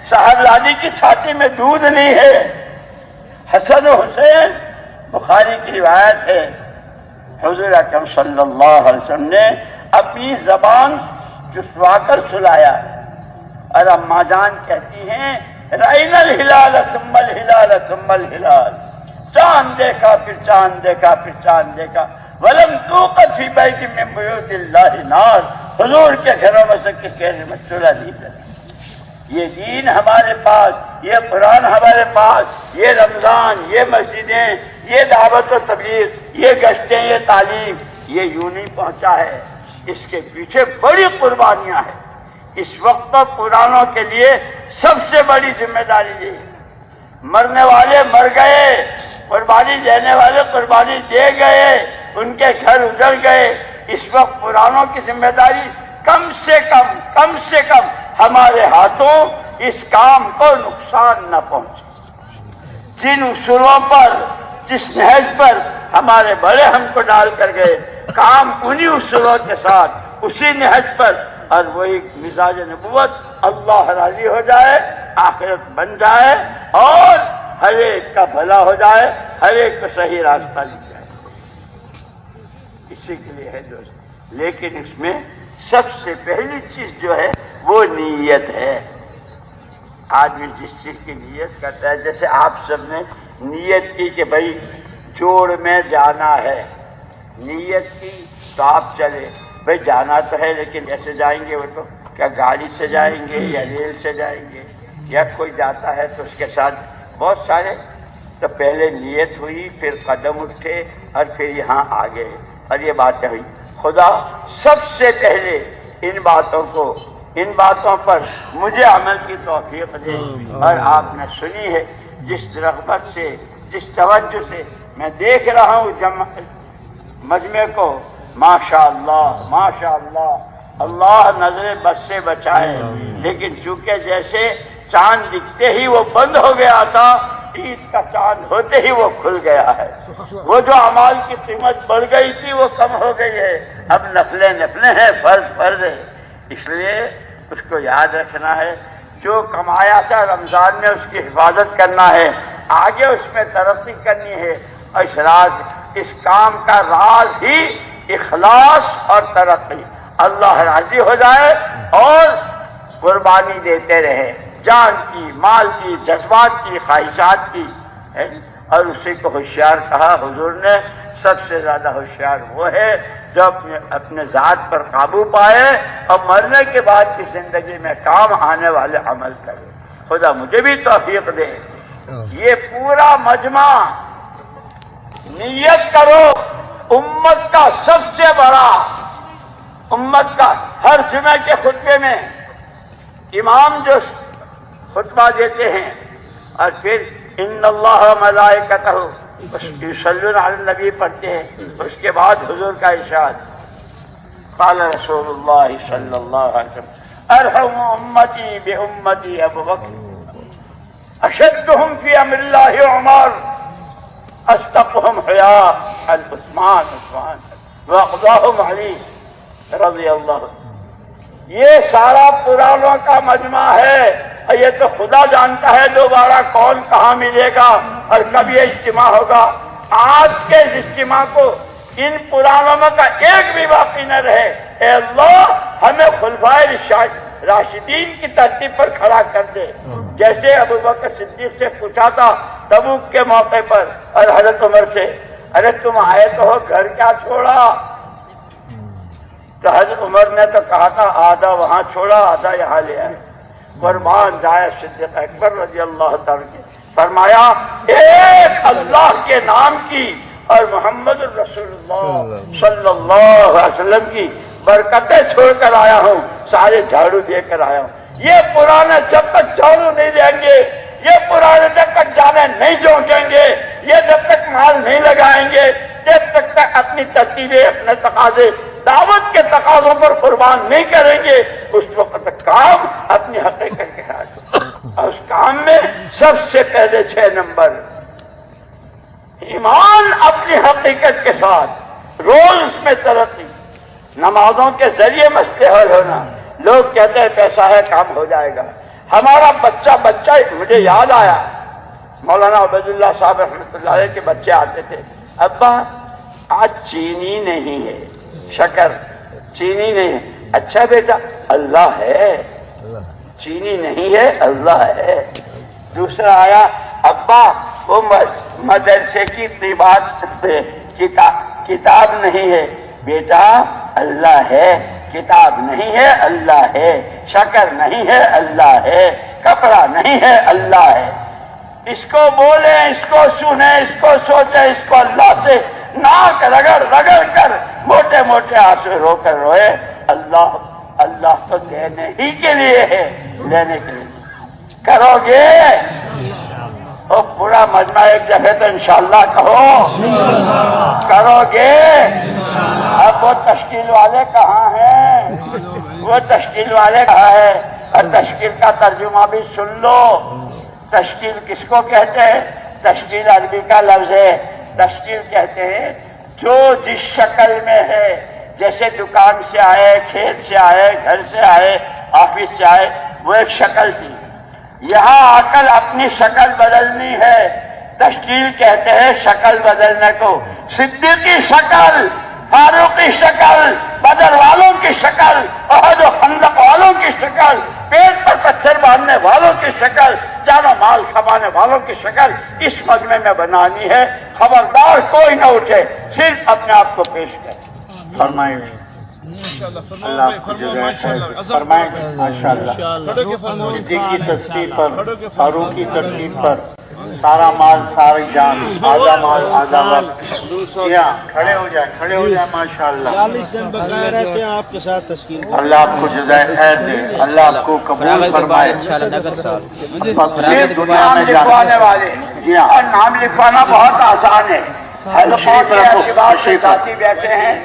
صاحبزادی کی چھاتی میں دودھ نہیں ہے، حسن و حسین بخاری کی روایت ہے، حضور اکرم صلی اللہ علیہ وسلم نے اپنی زبان چسوا کر سلایا، اور اماں جان کہتی ہیں رأینا الہلال ثم الہلال ثم الہلال، چاند دیکھا پھر چاند دیکھا پھر چاند دیکھا، ولم توقد فی بیت من بیوت اللہ نار، حضور کے گھروں میں سے کسی میں چولہا نہیں چلا۔ یہ دین ہمارے پاس، یہ قرآن ہمارے پاس، یہ رمضان، یہ مسجدیں، یہ دعوت و تبلیغ، یہ گشتیں، یہ تعلیم، یہ یوں نہیں پہنچا ہے، اس کے پیچھے بڑی قربانیاں ہیں۔ اس وقت تو پرانوں کے لیے سب سے بڑی ذمہ داری یہ ہے، مرنے والے مر گئے، قربانی دینے والے قربانی دے گئے، ان کے گھر اجڑ گئے، اس وقت پرانوں کی ذمہ داری کم سے کم ہمارے ہاتھوں اس کام کو نقصان نہ پہنچے۔ جن اصولوں پر، جس نہج پر ہمارے بڑے ہم کو ڈال کر گئے، کام انہی اصولوں کے ساتھ، اسی نہج پر، اور وہی مزاج نبوت، اللہ راضی ہو جائے، آخرت بن جائے اور ہر ایک کا بھلا ہو جائے، ہر ایک کو صحیح راستہ لے جائے، اسی کے لیے ہے دوست۔ لیکن اس میں سب سے پہلی چیز جو ہے وہ نیت ہے۔ آدمی جس چیز کی نیت کرتا ہے، جیسے آپ سب نے نیت کی کہ بھائی جوڑ میں جانا ہے، نیت کی تو آپ چلے، بھائی جانا تو ہے لیکن ایسے جائیں گے، وہ تو کیا گاڑی سے جائیں گے یا ریل سے جائیں گے، یا کوئی جاتا ہے تو اس کے ساتھ بہت سارے، تو پہلے نیت ہوئی، پھر قدم اٹھے اور پھر یہاں آ گئے، اور یہ باتیں ہوئی۔ خدا سب سے پہلے ان باتوں پر مجھے عمل کی توفیق دے، اور آپ نے سنی ہے جس رغبت سے، جس توجہ سے میں دیکھ رہا ہوں مجمع کو، ماشاءاللہ ماشاءاللہ، اللہ نظر بس سے بچائے، لیکن چونکہ جیسے چاند دکھتے ہی وہ بند ہو گیا تھا، عید کا چاند ہوتے ہی وہ کھل گیا ہے، وہ جو اعمال کی قیمت بڑھ گئی تھی وہ کم ہو گئی ہے، اب نفلیں ہیں، فرض ہے، اس لیے اس کو یاد رکھنا ہے، جو کمایا تھا رمضان میں اس کی حفاظت کرنا ہے، آگے اس میں ترقی کرنی ہے، اور اس کام کا راز ہی اخلاص اور ترقی، اللہ راضی ہو جائے اور قربانی دیتے رہے، جان کی، مال کی، جذبات کی، خواہشات کی، اور اسی کو ہوشیار کہا حضور نے، سب سے زیادہ ہوشیار وہ ہے جو اپنے ذات پر قابو پائے اور مرنے کے بعد کی زندگی میں کام آنے والے عمل کرے۔ خدا مجھے بھی توفیق دے۔ یہ پورا مجمع نیت کرو، امت کا سب سے بڑا، امت کا ہر جمعے کے خطبے میں امام جو خطبہ دیتے ہیں اور پھر ان اللہ و ملائکتہ یصلون علی النبی پڑھتے ہیں، اس کے بعد حضور کا ارشاد، قال رسول اللہ صلی اللہ علیہ وسلم ارحم امتی بامتی ابو بکر اشدهم فی امر اللہ عمر اصدقهم حیاء عثمان واقضاهم علی رضی اللہ۔ یہ سارا پرانوں کا مجمع ہے، اور یہ تو خدا جانتا ہے دوبارہ کون کہاں ملے گا اور کب یہ اجتماع ہوگا۔ آج کے اس اجتماع کو ان پرانوں میں کا ایک بھی باقی نہ رہے، اے اللہ ہمیں خلفائے راشدین کی ترتیب پر کھڑا کر دے، جیسے ابو بکر صدیق سے پوچھا تھا تبوک کے موقع پر اور حضرت عمر سے، ارے تم آئے تو ہو، گھر کیا چھوڑا؟ تو حضرت عمر نے تو کہا تھا آدھا وہاں چھوڑا آدھا یہاں لے آئے۔ قربان جائے صدیق اکبر رضی اللہ تعالیٰ کی، فرمایا ایک اللہ کے نام کی اور محمد الرسول اللہ صلی اللہ علیہ وسلم کی برکتیں چھوڑ کر آیا ہوں، سارے جھاڑو دے کر آیا ہوں۔ یہ پرانے جب تک جھاڑو نہیں دیں گے، یہ پرانے جب تک جانے نہیں جھونکیں گے، یہ جب تک مال نہیں لگائیں گے، جب تک اپنی ترتیبیں اپنے تقاضے دعوت کے تقاضوں پر قربان نہیں کریں گے، اس وقت تک کام اپنی حقیقت کے ساتھ۔ اور اس کام میں سب سے پہلے 6 نمبر ایمان اپنی حقیقت کے ساتھ، روز اس میں ترقی، نمازوں کے ذریعے مسئلے حل ہونا۔ لوگ کہتے ہیں پیسہ ہے کام ہو جائے گا۔ ہمارا بچہ مجھے یاد آیا، مولانا عبید اللہ صاحب رحمۃ اللہ علیہ کے بچے آتے تھے، ابا آج چینی نہیں ہے، شکر چینی نہیں ہے۔ اچھا بیٹا اللہ ہے، چینی نہیں ہے اللہ ہے۔ دوسرا آیا، ابا وہ مدرسے کی کتاب نہیں ہے، بیٹا اللہ ہے، کتاب نہیں ہے اللہ ہے، شکر نہیں ہے اللہ ہے، کپڑا نہیں ہے اللہ ہے۔ اس کو بولیں، اس کو سنیں، اس کو سوچیں، اس کو اللہ سے ناک رگڑ رگڑ کر موٹے موٹے آنسو رو کر روئے۔ اللہ اللہ تو دینے ہی کے لیے ہے، لینے کے لیے کرو گے۔ اور پورا مجمع ایک جگہ تو انشاءاللہ کہو کرو گے۔ اب وہ تشکیل والے کہاں ہیں؟ وہ تشکیل والے کہاں ہیں؟ اور تشکیل کا ترجمہ بھی سن لو۔ تشکیل کس کو کہتے ہیں؟ تشکیل عربی کا لفظ ہے۔ تشکیل کہتے ہیں جو جس شکل میں ہے، جیسے دکان سے آئے، کھیت سے آئے، گھر سے آئے، آفس سے آئے، وہ ایک شکل تھی۔ یہاں آ کر اپنی شکل بدلنی ہے، تشکیل کہتے ہیں شکل بدلنے کو۔ صدیقی شکل، فاروقی شکل، بدر والوں کی شکل، احد و خندق والوں کی شکل، پیٹ پر پتھر باندھنے والوں کی شکل، جان و مال کھپانے والوں کی شکل اس مجمع میں بنانی ہے۔ خبردار کوئی نہ اٹھے، صرف اپنے آپ کو پیش کرے۔ فرمائیں اللہ آپ کو جزائے خیر فرمائیں ماشاءاللہ۔ صدیق کی تصدیق پر، فاروق کی تصدیق پر سارا مال ساری جان، آدھا مال آدھا وقت۔ کھڑے ہو جائیں، کھڑے ہو جائیں ماشاءاللہ۔ 40 دن بقائے رہتے ہیں آپ کے ساتھ تشکیل۔ اللہ آپ کو جزائے خیر دے، اللہ آپ کو قبول فرمائے۔ نام لکھوانے والے، جی ہاں، اور نام لکھوانا بہت آسان ہے۔ تشریف رکھو، ساتھی بیٹھے ہیں،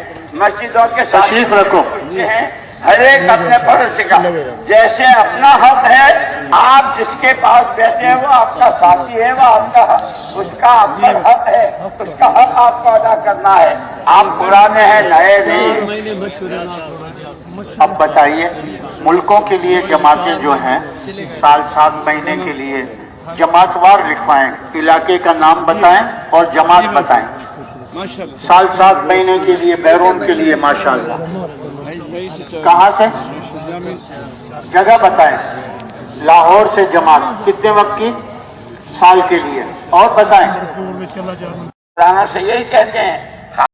مسجدوں کے تشریف رکھو ہیں، ہر ایک اپنے پڑوسی کا جیسے اپنا حق ہے، آپ جس کے پاس بیٹھے ہیں وہ آپ کا ساتھی ہے، وہ آپ کا اس کا آپ پر حق ہے، اس کا حق آپ کو ادا کرنا ہے۔ آپ پرانے ہیں، نئے نہیں۔ اب بتائیے، ملکوں کے لیے جماعتیں جو ہیں سال 7 مہینے کے لیے جماعت وار لکھوائیں، علاقے کا نام بتائیں اور جماعت بتائیں۔ سال 7 مہینے کے لیے بیرون کے لیے ماشاءاللہ۔ کہاں سے؟ جگہ بتائیں۔ لاہور سے جماعت کتنے وقت کی؟ سال کے لیے۔ اور بتائیں۔ رانا سے یہی کہتے ہیں